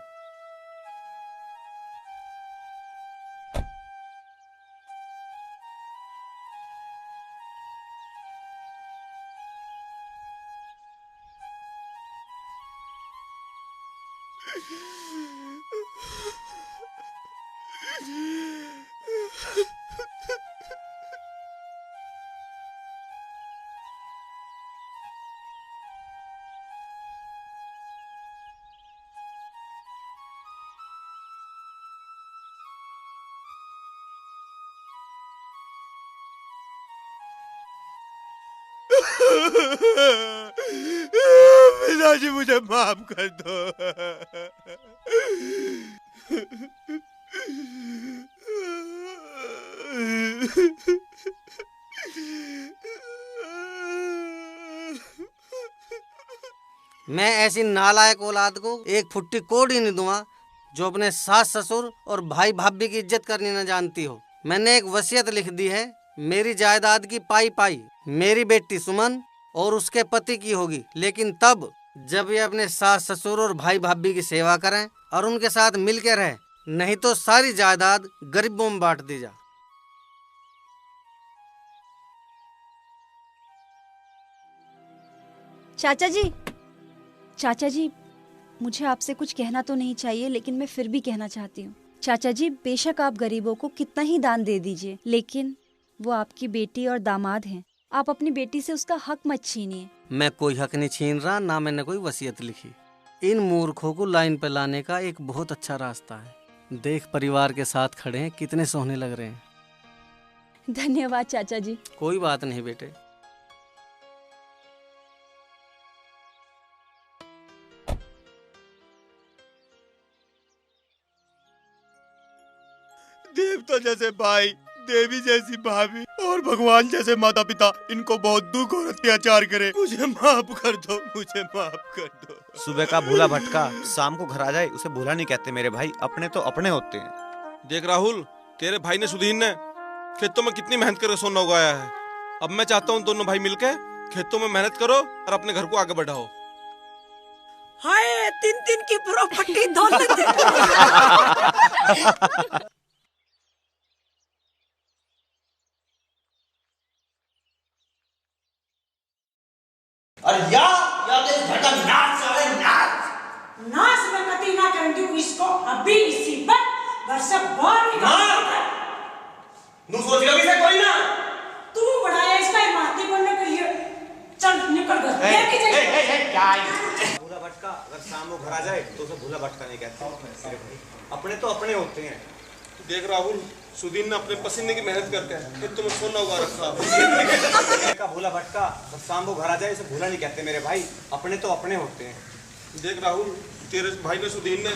पिताजी मुझे माफ कर दो। मैं ऐसी नालायक औलाद को एक फुट्टी कोड ही नहीं दूंगा जो अपने सास ससुर और भाई भाभी की इज्जत करनी न जानती हो। मैंने एक वसीयत लिख दी है, मेरी जायदाद की पाई पाई मेरी बेटी सुमन और उसके पति की होगी, लेकिन तब जब ये अपने सास ससुर और भाई भाभी की सेवा करें और उनके साथ मिलकर रहे, नहीं तो सारी जायदाद गरीबों में बांट दी जा। चाचा जी, मुझे आपसे कुछ कहना तो नहीं चाहिए, लेकिन मैं फिर भी कहना चाहती हूँ। चाचा जी, बेशक आप गरीबों को कितना ही दान दे दीजिए, लेकिन वो आपकी बेटी और दामाद हैं। आप अपनी बेटी से उसका हक मत छीनिए। मैं कोई हक नहीं छीन रहा, ना मैंने कोई वसीयत लिखी। इन मूर्खों को लाइन पे लाने का एक बहुत अच्छा रास्ता है। देख, परिवार के साथ खड़े हैं, कितने सोहने लग रहे हैं। धन्यवाद चाचा जी। कोई बात नहीं बेटे। देवता जैसे भाई, देवी जैसी भाभी और भगवान जैसे माता पिता इनको बहुत दुख और अत्याचार करे। मुझे माफ कर दो, मुझे माफ कर दो। सुबह का भूला भटका शाम को घर आ जाए उसे भूला नहीं कहते मेरे भाई, अपने तो अपने होते हैं। देख राहुल, तेरे भाई ने सुधीर ने खेतों में कितनी मेहनत करके सोना उगाया है। अब मैं चाहता हूँ दोनों भाई मिलकर खेतों में मेहनत करो और अपने घर को आगे बढ़ाओ। हाय, 3 की प्रॉपर्टी दौलत। और या तो इस घर का नाश हो रहा है, नाश मैं कति ना करूंगी इसको अभी इसी पर घर से बाहर निकाल। नू सोच रही है कोई ना, तू बढ़ाया इसका इमारती बनने के लिए। चल निकल घर। क्या भूला भटका अगर शाम को घर आ जाए तो उसे भूला भटका नहीं कहते, अपने तो अपने होते हैं। देख राहुल, सुधीर ने अपने पसीने की मेहनत करके खेतों में सोना उगा रखा। का भूला भटका अगर शाम को घर आ जाए उसे भूला नहीं कहते मेरे भाई, अपने तो अपने होते हैं। देख राहुल, तेरे भाई ने सुधीर ने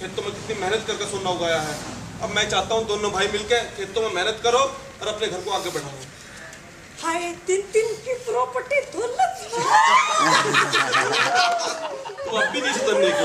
खेतों में कितनी मेहनत करके सोना उगाया है। अब मैं चाहता हूँ दोनों भाई मिलकर खेतों में मेहनत करो और अपने घर को आगे बढ़ाओ। हाय, 3 की प्रॉपर्टी दौलत। तू अब भी नहीं सुधरने की।